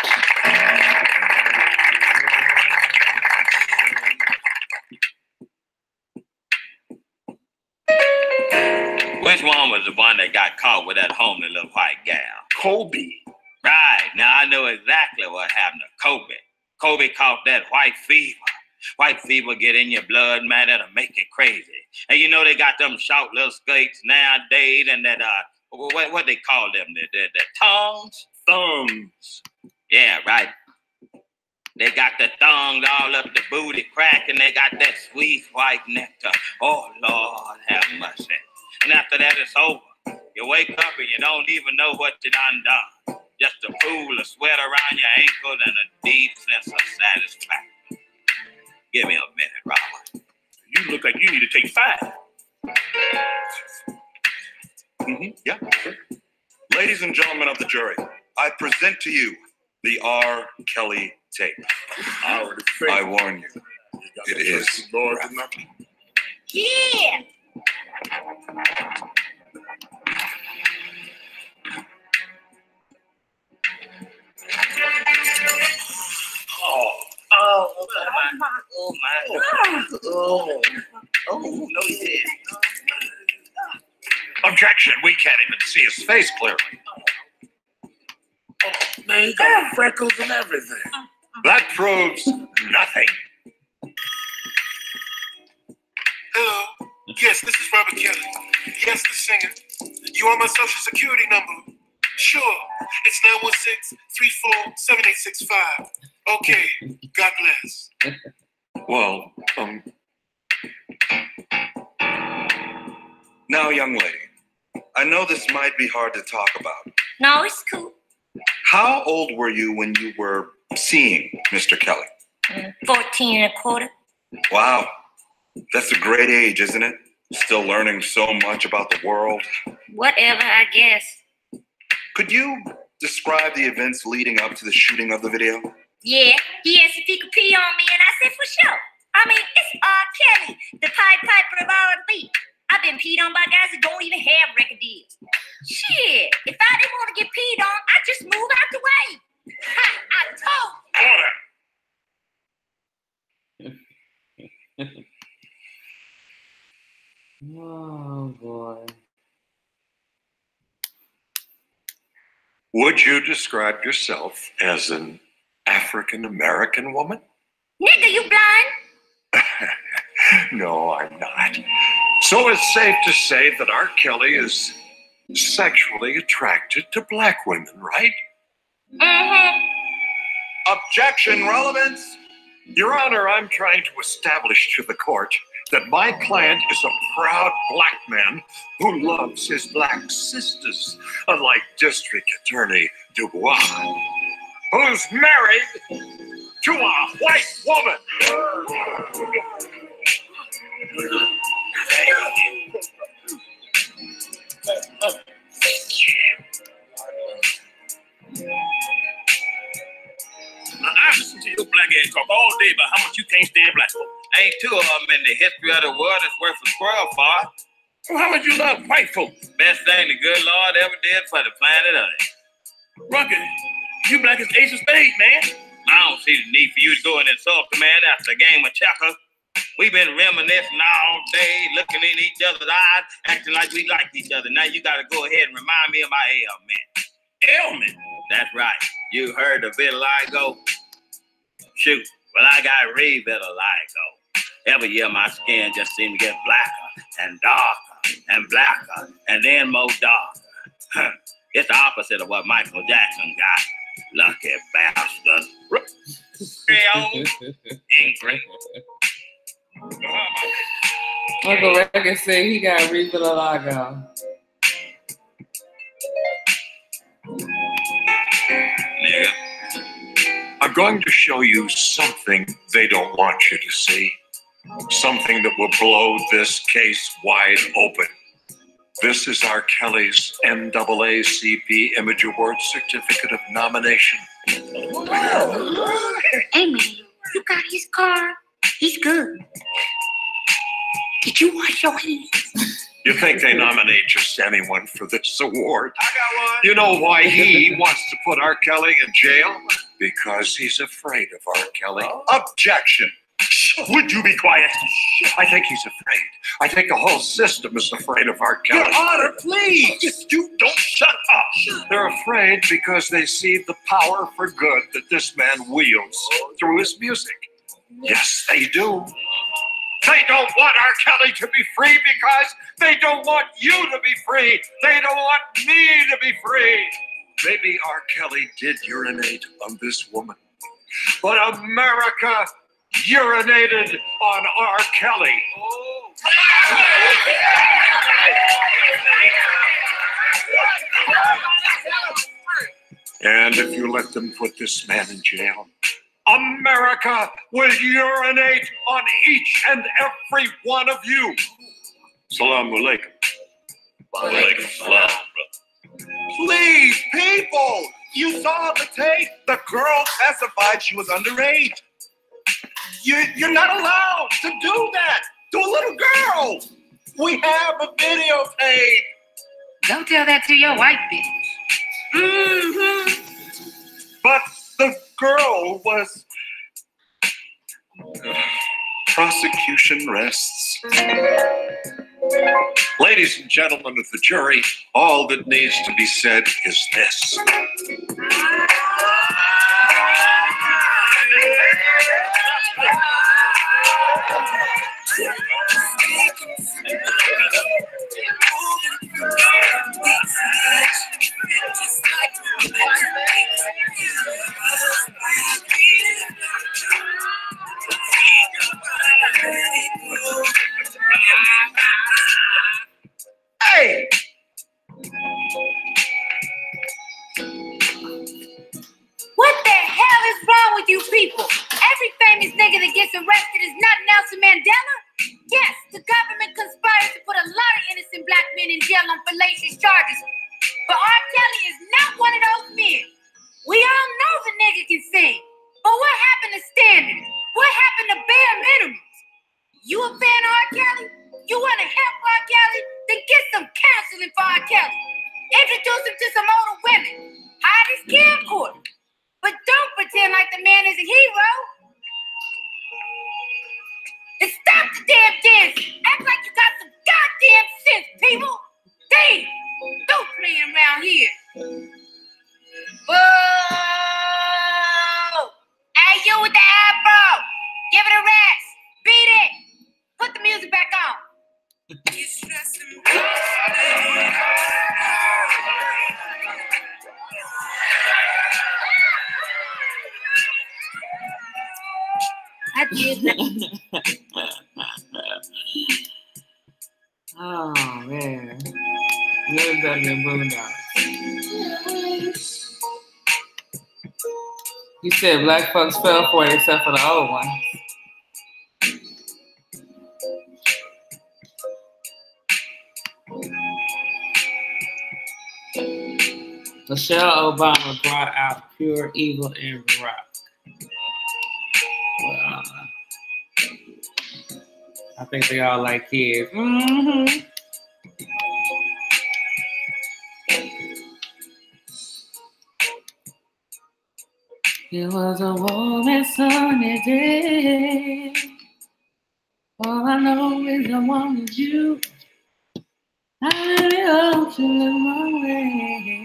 Which one was the one that got caught with that homely little white gal? Kobe. Right. Now I know exactly what happened to Kobe. Kobe caught that white fever. White fever get in your blood, man, that'll make it crazy. And you know they got them short little skates nowadays and that, what they call them? The tongues? Thumbs. Yeah, right. They got the thongs all up the booty crack and they got that sweet white nectar. Oh, Lord, have mercy. And after that, it's over. You wake up and you don't even know what you done. Just a pool of sweat around your ankles and a deep sense of satisfaction. Give me a minute, Robert. You look like you need to take 5. Yeah, sure. Ladies and gentlemen of the jury, I present to you the R. Kelly tape. I warn you, it is rough. Yeah. No, he did. Objection, we can't even see his face clearly. Man, you got freckles and everything. That proves nothing. Hello. Yes, this is Robert Kelly. Yes, the singer. You want my social security number? Sure. It's 916-34-7865. Okay. God bless. Well, now, young lady, I know this might be hard to talk about. No, it's cool. How old were you when you were seeing Mr. Kelly? 14 and a quarter. Wow. That's a great age, isn't it? Still learning so much about the world. Whatever, I guess. Could you describe the events leading up to the shooting of the video? Yeah, he asked if he could pee on me, and I said, for sure. I mean, it's R. Kelly, the Pied Piper of R&B. I've been peed on by guys that don't even have record deals. Shit, if I didn't want to get peed on, I'd just move out the way. I told. Oh boy. Would you describe yourself as an African American woman? Nigga, you blind? No, I'm not. So it's safe to say that R. Kelly is sexually attracted to black women, right? Mm-hmm. Objection, relevance. Your Honor, I'm trying to establish to the court that my client is a proud black man who loves his black sisters, unlike District Attorney Dubois, who's married to a white woman. Now, I listen to your black ass talk all day about how much you can't stand black folk. Ain't two of them in the history of the world that's worth a squirrel for. Well, how much you love white folk? Best thing the good Lord ever did for the planet Earth. Rucker, you black as ace of spades, man. I don't see the need for you to go and insult the man after a game of checkers. We've been reminiscing all day, looking in each other's eyes, acting like we like each other. Now you gotta go ahead and remind me of my ailment. Ailment? That's right. You heard of vitiligo? Shoot, well, I got re-vitiligo. Every year my skin just seems to get blacker and darker and blacker and then more darker. It's the opposite of what Michael Jackson got. Lucky bastard. Uncle Reagan said he got re-vitiligo. Nigga, I'm going to show you something they don't want you to see. Something that will blow this case wide open. This is R. Kelly's NAACP Image Award Certificate of Nomination. Hey man, you got his car? He's good. Did you wash your hands? You think they nominate just anyone for this award? I got one. You know why he wants to put R. Kelly in jail? Because he's afraid of R. Kelly. Objection. Would you be quiet? I think he's afraid. I think the whole system is afraid of R. Kelly. Your Honor, please. You don't shut up. They're afraid because they see the power for good that this man wields through his music. Yes, they do. They don't want R. Kelly to be free because they don't want you to be free. They don't want me to be free. Maybe R. Kelly did urinate on this woman, but America urinated on R. Kelly. And if you let them put this man in jail, America will urinate on each and every one of you. Salaam alaikum. Alaikum salam, brother. Please, people, you saw the tape. The girl testified she was underage. You're not allowed to do that to a little girl. We have a videotape. Don't tell that to your white bitch. Mm-hmm. But the girl was... Prosecution rests. Ladies and gentlemen of the jury, all that needs to be said is this. Hey! What the hell is wrong with you people? Every famous nigga that gets arrested is not Nelson Mandela? Yes, the government conspires to put a lot of innocent black men in jail on fallacious charges. But R. Kelly is not one of those men. We all know the nigga can sing. But what happened to standards? What happened to bare minimums? You a fan of R. Kelly? You want to help R. Kelly? Then get some counseling for R. Kelly. Introduce him to some older women. Hide his camcorder. But don't pretend like the man is a hero. And stop the damn dancing. Act like you got some goddamn sense, people. Damn. Don't play around here. Whoa! Hey, you with the afro. Give it a rest. Beat it. Put the music back on. I did that. Oh man. Nothing better than Boondocks. You said black folks fell for it except for the old ones. Michelle Obama brought out pure evil in Iraq. Well, I think they all like kids. Mm-hmm. It was a warm and sunny day. All I know is I wanted you. I really hope you live my way.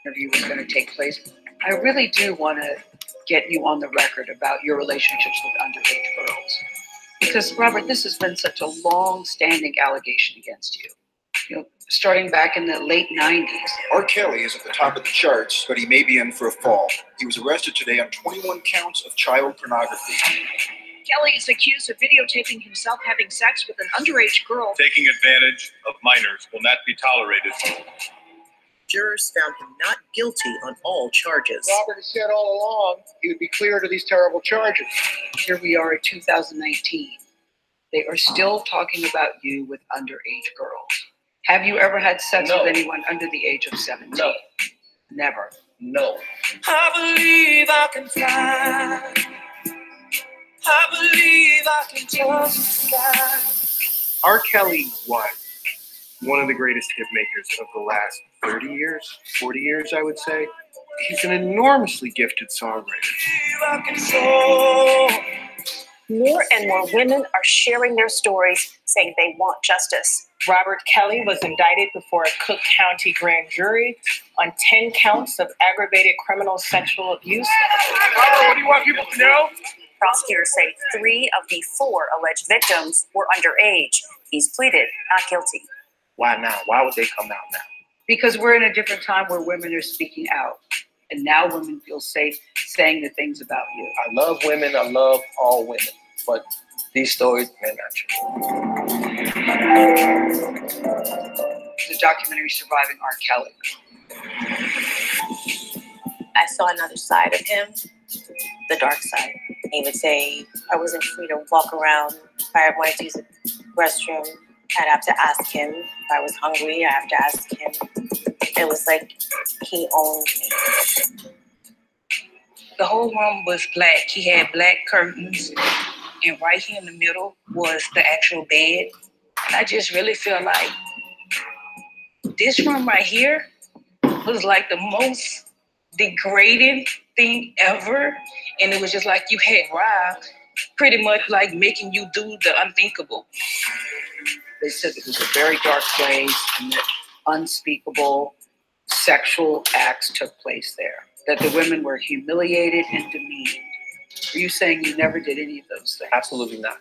Interview was going to take place. I really do want to get you on the record about your relationships with underage girls. Because, Robert, this has been such a long-standing allegation against you. You know, starting back in the late 90s. R. Kelly is at the top of the charts, but he may be in for a fall. He was arrested today on 21 counts of child pornography. Kelly is accused of videotaping himself having sex with an underage girl. Taking advantage of minors will not be tolerated. Jurors found him not guilty on all charges. Robert has said all along he would be cleared of these terrible charges. Here we are in 2019. They are still talking about you with underage girls. Have you ever had sex with anyone under the age of 17? No. Never? No. I believe I can fly. I believe I can just fly. R. Kelly was one of the greatest hit makers of the last 30 years, 40 years, I would say. He's an enormously gifted songwriter. More and more women are sharing their stories, saying they want justice. Robert Kelly was indicted before a Cook County grand jury on 10 counts of aggravated criminal sexual abuse. What do you want people to know? Prosecutors say 3 of the 4 alleged victims were underage. He's pleaded not guilty. Why now? Why would they come out now? Because we're in a different time where women are speaking out. And now women feel safe saying the things about you. I love women. I love all women. But these stories, they're not true. The documentary Surviving R. Kelly. I saw another side of him, the dark side. He would say, I wasn't free to walk around. If I wanted to use the restroom, I'd have to ask him. If I was hungry, I'd have to ask him. It was like he owned me. The whole room was black. He had black curtains, and right here in the middle was the actual bed. And I just really feel like this room right here was like the most degrading thing ever. And it was just like you had Rob pretty much like making you do the unthinkable. They said it was a very dark place and that unspeakable sexual acts took place there. That the women were humiliated and demeaned. Are you saying you never did any of those things? Absolutely not.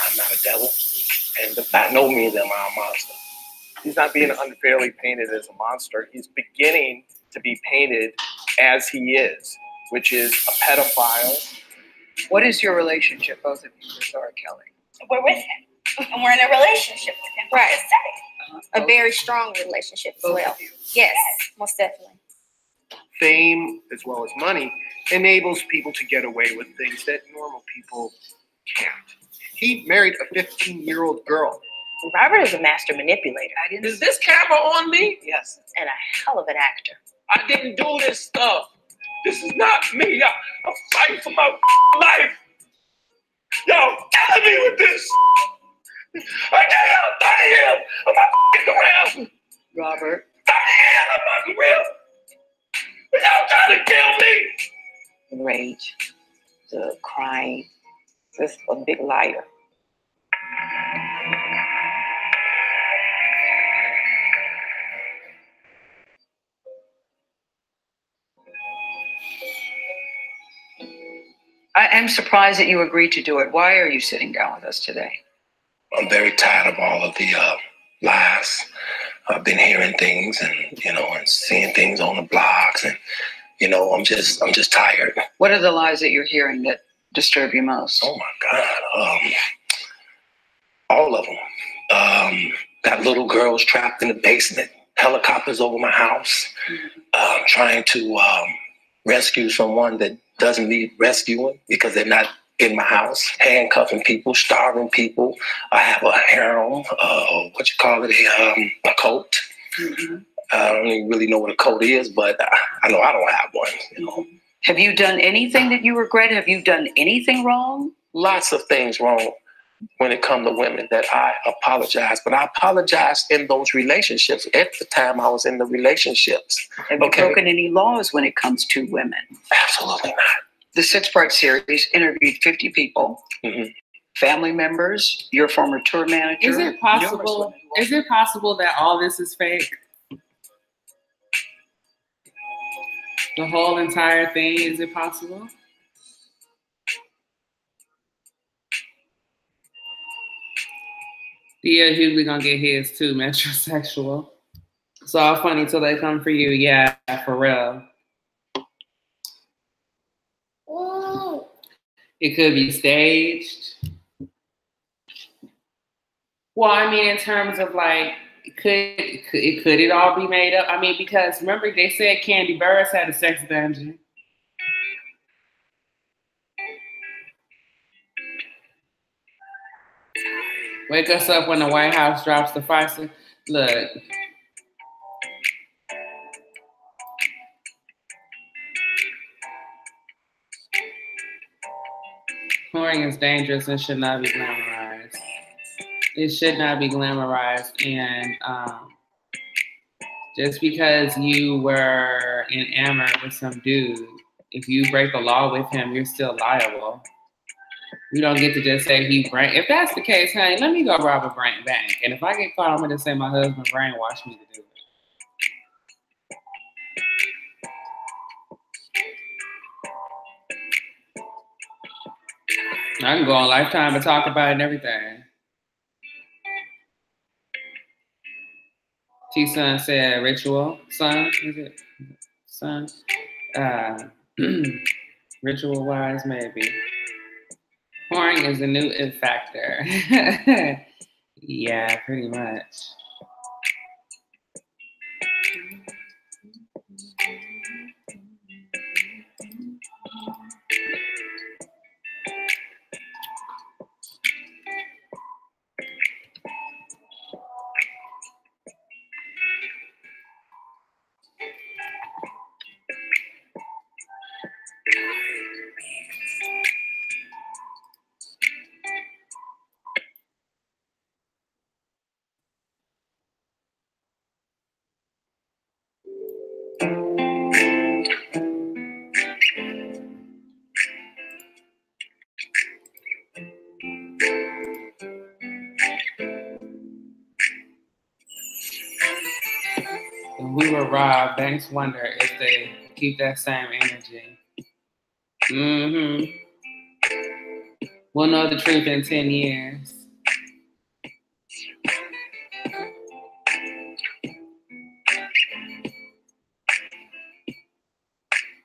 I'm not a devil. And by no means am I a monster. He's not being unfairly painted as a monster. He's beginning to be painted as he is, which is a pedophile. What is your relationship, both of you, with R. Kelly? We're with him. And we're in a relationship with him. Right. a very strong relationship as well. Yes, most definitely. Fame, as well as money, enables people to get away with things that normal people can't. He married a 15-year-old girl. Robert is a master manipulator. Is this camera on me? Yes. And a hell of an actor. I didn't do this stuff. This is not me. I'm fighting for my life. Yo, killing me with this. I can't. I'm not around. Robert. I'm not real. Y'all trying to kill me. Rage, the crying, just a big liar. I am surprised that you agreed to do it. Why are you sitting down with us today? I'm very tired of all of the lies. I've been hearing things and seeing things on the blogs, and I'm just tired. What are the lies that you're hearing that disturb you most? Oh my God, all of them. Got little girls trapped in the basement, helicopters over my house, trying to rescue someone that doesn't need rescuing because they're not in my house, handcuffing people, starving people. I have a harem, a coat. Mm-hmm. I don't even really know what a coat is, but I know I don't have one. Have you done anything that you regret? Have you done anything wrong? Lots of things wrong when it comes to women that I apologize, but I apologized in those relationships. At the time I was in the relationships. Have you broken any laws when it comes to women? Absolutely not. The 6-part series interviewed 50 people, family members, your former tour manager. Is it possible? Is it possible that all this is fake? The whole entire thing, is it possible? Yeah, usually gonna get his too, metrosexual. It's all funny till they come for you. Yeah, for real. It could be staged. Well, I mean, in terms of like, could it all be made up? I mean, because remember they said Candy Burris had a sex dungeon. Wake us up when the White House drops the FISA. Look. Whoring is dangerous and should not be glamorized. It should not be glamorized. And just because you were enamored with some dude, if you break the law with him, you're still liable. You don't get to just say he brain. If that's the case, honey, let me go rob a bank. And if I get caught, I'm going to say my husband brainwashed me to do it. I can go on Lifetime and talk about it and everything. T-Son said ritual. Son, is it? Son? Ritual-wise, maybe. Whoring is the new it factor. Yeah, pretty much. When we were robbed, banks wonder if they keep that same energy. We'll know the truth in 10 years.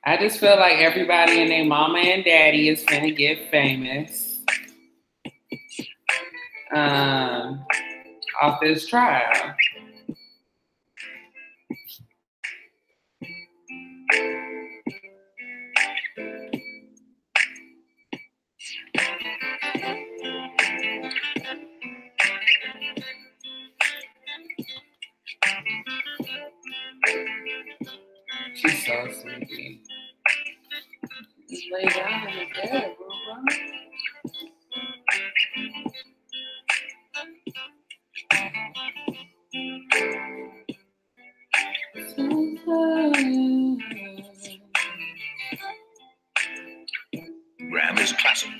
I just feel like everybody and their mama and daddy is finna get famous off this trial. She's so sleepy. Just lay down in the bed, bro. Graham is classic.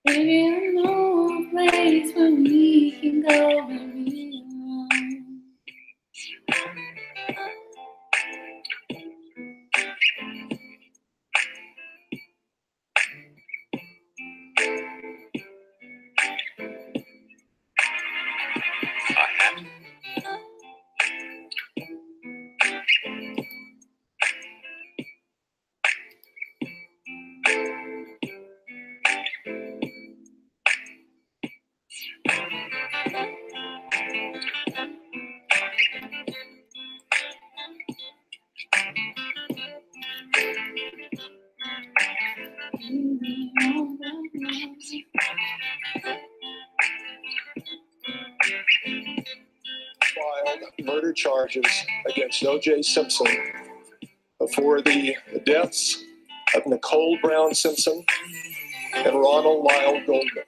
Maybe I know a place where we can go and be alone. A hat. Filed murder charges against O.J. Simpson for the deaths of Nicole Brown Simpson and Ronald Lyle Goldman.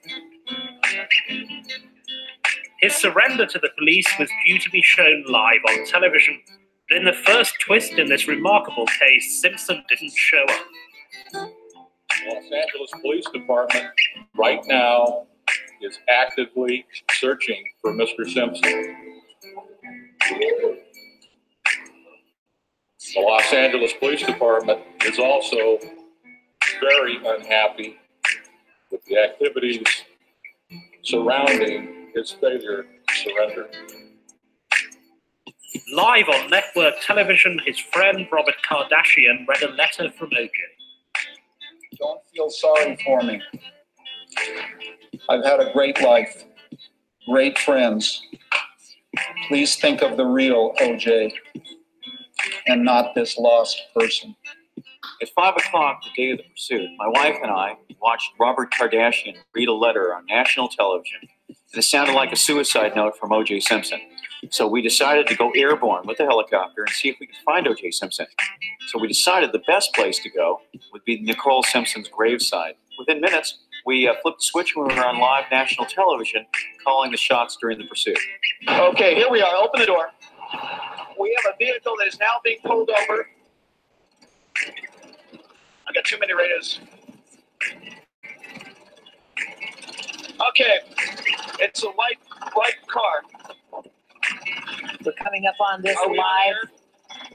His surrender to the police was due to be shown live on television, but in the first twist in this remarkable case, Simpson didn't show up. Los Angeles Police Department right now is actively searching for Mr. Simpson. The Los Angeles Police Department is also very unhappy with the activities surrounding his failure to surrender. Live on network television, his friend Robert Kardashian read a letter from OJ. Don't feel sorry for me. I've had a great life, great friends. Please think of the real OJ and not this lost person. At 5 o'clock the day of the pursuit, my wife and I watched Robert Kardashian read a letter on national television, and it sounded like a suicide note from O.J. Simpson. So we decided to go airborne with the helicopter and see if we could find O.J. Simpson. So we decided the best place to go would be Nicole Simpson's graveside. Within minutes, we flipped the switch when we were on live national television, calling the shots during the pursuit. Okay, here we are. Open the door. We have a vehicle that is now being pulled over. I got too many radios. Okay, it's a white car. We're coming up on this Are we live.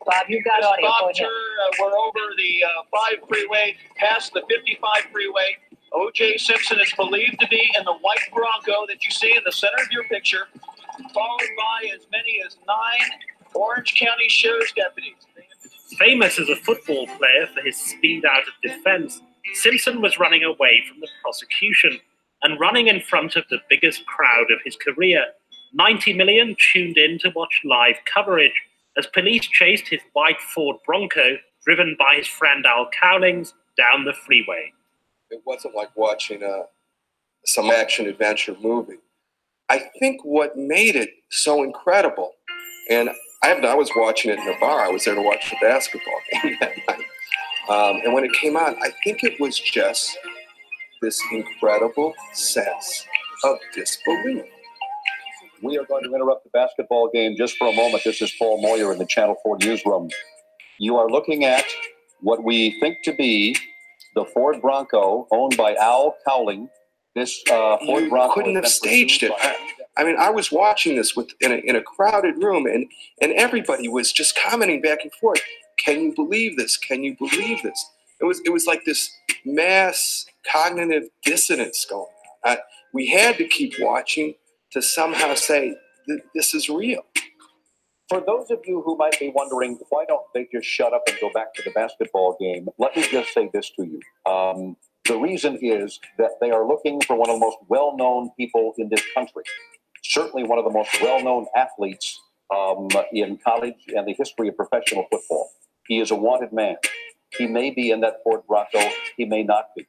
Bob, you got audio. Bob Go ahead. Tur, we're over the 5 freeway, past the 55 freeway. O.J. Simpson is believed to be in the white Bronco that you see in the center of your picture, followed by as many as 9 Orange County Sheriff's deputies. Famous as a football player for his speed out of defense, Simpson was running away from the prosecution and running in front of the biggest crowd of his career. 90 million tuned in to watch live coverage as police chased his white Ford Bronco, driven by his friend Al Cowlings, down the freeway. It wasn't like watching some action adventure movie. I think what made it so incredible, and I was watching it in a bar. I was there to watch the basketball game that night. And when it came on, I think it was just this incredible sense of disbelief. We are going to interrupt the basketball game just for a moment. This is Paul Moyer in the Channel 4 newsroom. You are looking at what we think to be the Ford Bronco owned by Al Cowling. This Ford Bronco couldn't have staged it. I mean, I was watching this in a crowded room, and everybody was just commenting back and forth. Can you believe this? Can you believe this? It was like this mass cognitive dissonance going on. We had to keep watching to somehow say this is real. For those of you who might be wondering, why don't they just shut up and go back to the basketball game? Let me just say this to you. The reason is that they are looking for one of the most well-known people in this country. Certainly one of the most well-known athletes in college and the history of professional football. He is a wanted man. He may be in that Ford Bronco, he may not be.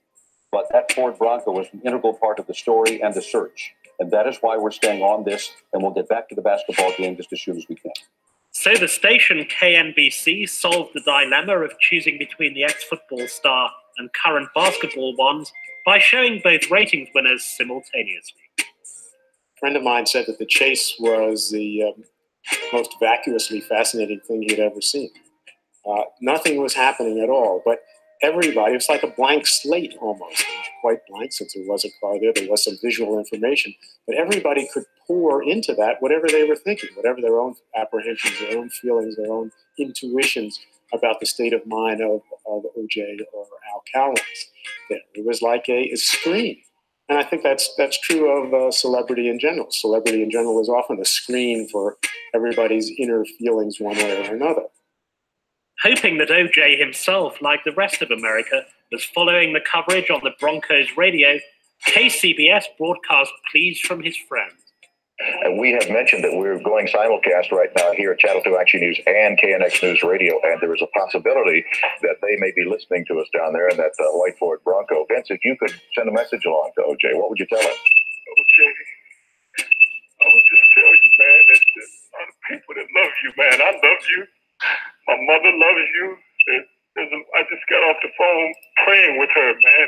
But that Ford Bronco is an integral part of the story and the search. And that is why we're staying on this, and we'll get back to the basketball game just as soon as we can. So the station KNBC solved the dilemma of choosing between the ex-football star and current basketball ones by showing both ratings winners simultaneously. A friend of mine said that the chase was the most vacuously fascinating thing he'd ever seen. Nothing was happening at all, but everybody, it was like a blank slate almost. Not quite blank since there was a car there was some visual information, but everybody could pour into that whatever they were thinking, whatever their own apprehensions, their own feelings, their own intuitions about the state of mind of OJ or Al Cowlings. It was like a screen. And I think that's true of celebrity in general. Celebrity in general is often a screen for everybody's inner feelings one way or another. Hoping that OJ himself, like the rest of America, was following the coverage on the Broncos radio, KCBS broadcast pleas from his friends. And we have mentioned that we're going simulcast right now here at Channel 2 Action News and KNX News Radio, and there is a possibility that they may be listening to us down there in that white Ford Bronco. Vince, if you could send a message along to OJ, what would you tell him? OJ, I would just tell you, man, that there's a lot of people that love you, man. I love you. My mother loves you. I just got off the phone praying with her, man.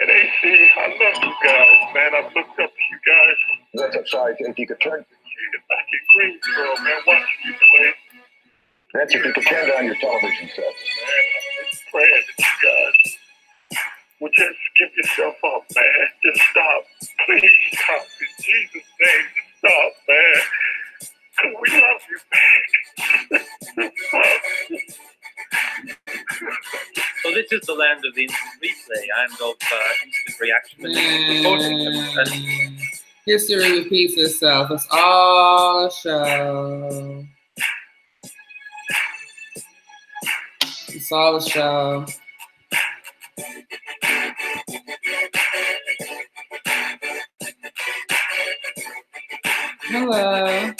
And AC, I love you guys, man. I've looked up to you guys. Vince, I'm sorry, if you could turn... Like a Greensboro, man, watching you play. Vince, if you could turn down your television set. Man, I'm just praying that you guys will just give yourself up, man. Just stop. Please stop. In Jesus' name, just stop, man. We love you, man. So this is the land of the instant replay and of instant reaction. Reporting. History repeats itself. It's all a show. It's all a show. Hello.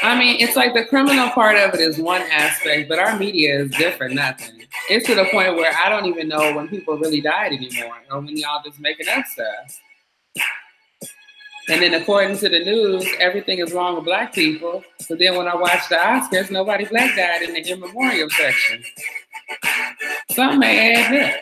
I mean, it's like the criminal part of it is one aspect, but our media is different, nothing. It's to the point where I don't even know when people really died anymore, or when y'all just making up stuff. And then according to the news, everything is wrong with black people. But then when I watch the Oscars, nobody black died in the in memoriam section. Something may add up.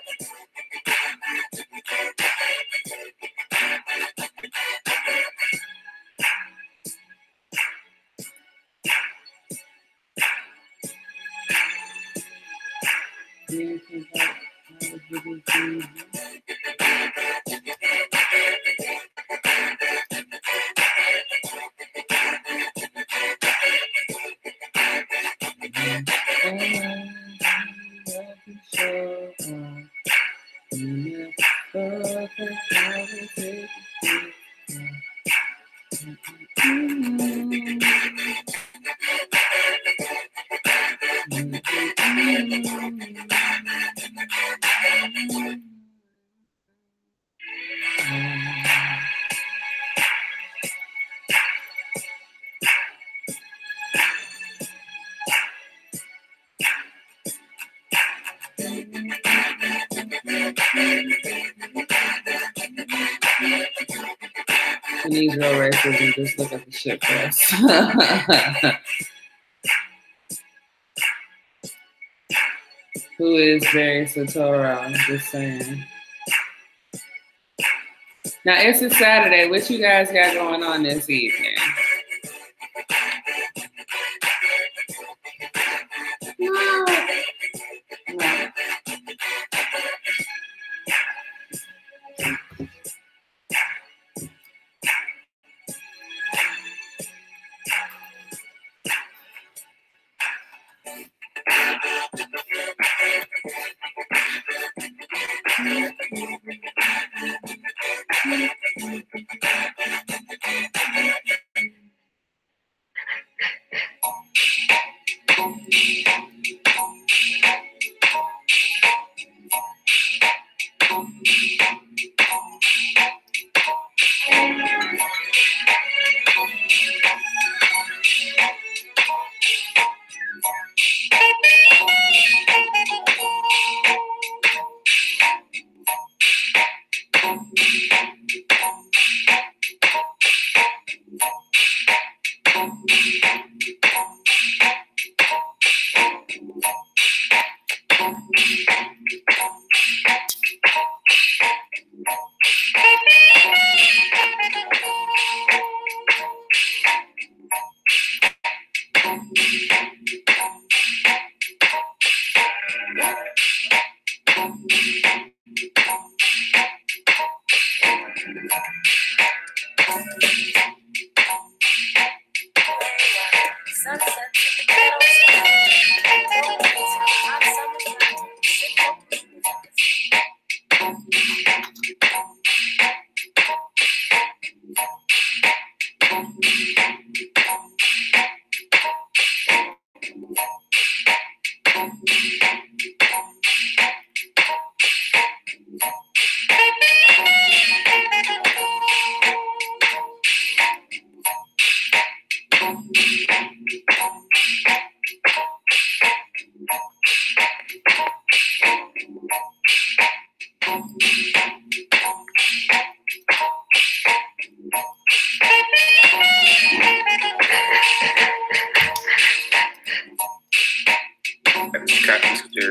These real races and just look at the shit first. Who is Barry Soetoro? I'm just saying. Now it's a Saturday. What you guys got going on this evening? No.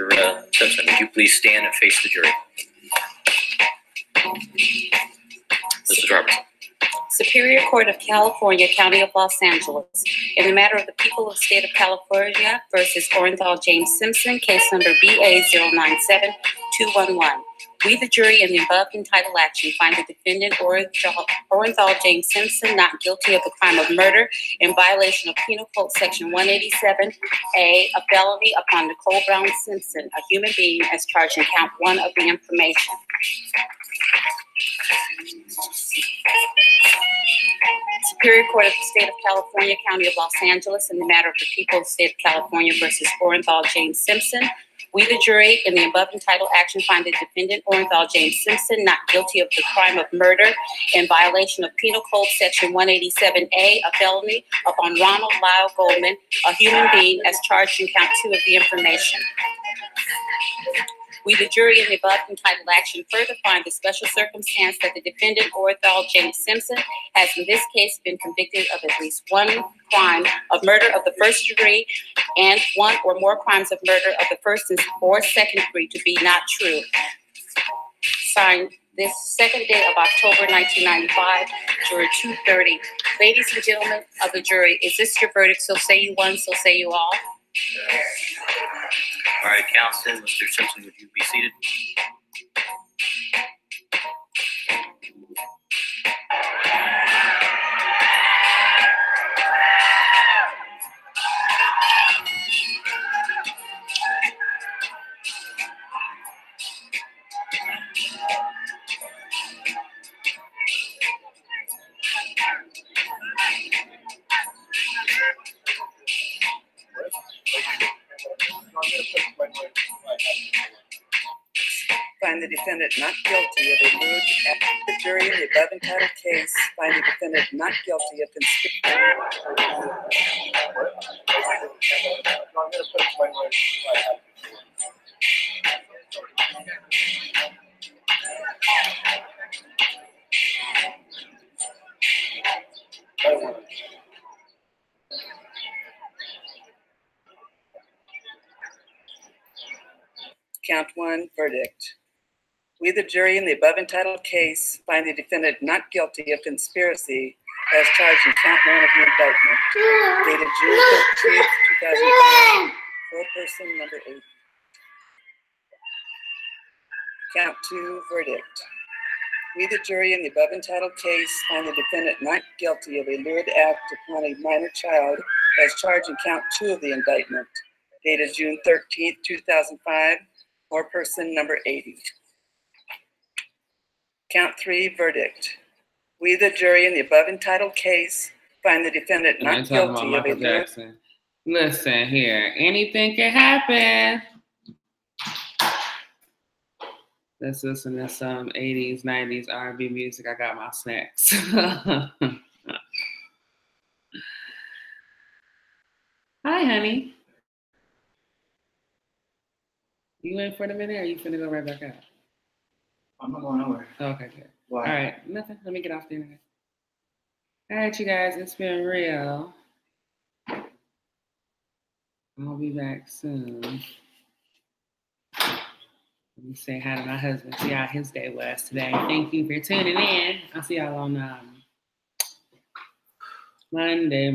Mr. Simpson, would you please stand and face the jury? Mrs. Robertson. Superior Court of California, County of Los Angeles, in the matter of the people of the state of California versus Orenthal James Simpson, case number BA097211. We, the jury, in the above entitled action, find the defendant Orenthal James Simpson not guilty of the crime of murder in violation of Penal Code Section 187A, a felony upon Nicole Brown Simpson, a human being, as charged in count 1 of the information. Superior Court of the State of California, County of Los Angeles, in the matter of the people of the state of California versus Orenthal James Simpson. We, the jury, in the above entitled action, find the defendant Orenthal James Simpson not guilty of the crime of murder in violation of Penal Code Section 187A, a felony upon Ronald Lyle Goldman, a human being, as charged in count 2 of the information. We, the jury, in the above entitled action, further find the special circumstance that the defendant, Orenthal James Simpson, has in this case been convicted of at least one crime of murder of the first degree and one or more crimes of murder of the first or second degree to be not true. Signed this second day of October 1995, Jury 230. Ladies and gentlemen of the jury, is this your verdict? So say you one, so say you all. All right, counsel, Mr. Simpson, would you be seated? Find the defendant not guilty of a lewd act. The jury in the above entitled case find the defendant not guilty of Count 1, verdict. We, the jury in the above entitled case, find the defendant not guilty of conspiracy as charged in count 1 of the indictment, dated June 13th, 2005, foreperson number 8. Count 2, verdict. We, the jury in the above entitled case, find the defendant not guilty of a lewd act upon a minor child as charged in count 2 of the indictment, dated June 13th, 2005, foreperson number 80. Count 3, verdict. We, the jury in the above entitled case, find the defendant not guilty of a lewd. Listen here, anything can happen. Let's listen to some 80s, 90s R&B music. I got my snacks. Hi, honey. You in for the minute, or you finna go right back out? I'm not going nowhere. Okay, good. Why? All right, nothing. Let me get off the internet. All right, you guys, it's been real. I'll be back soon. Let me say hi to my husband, see how his day was today. Thank you for tuning in. I'll see y'all on Monday.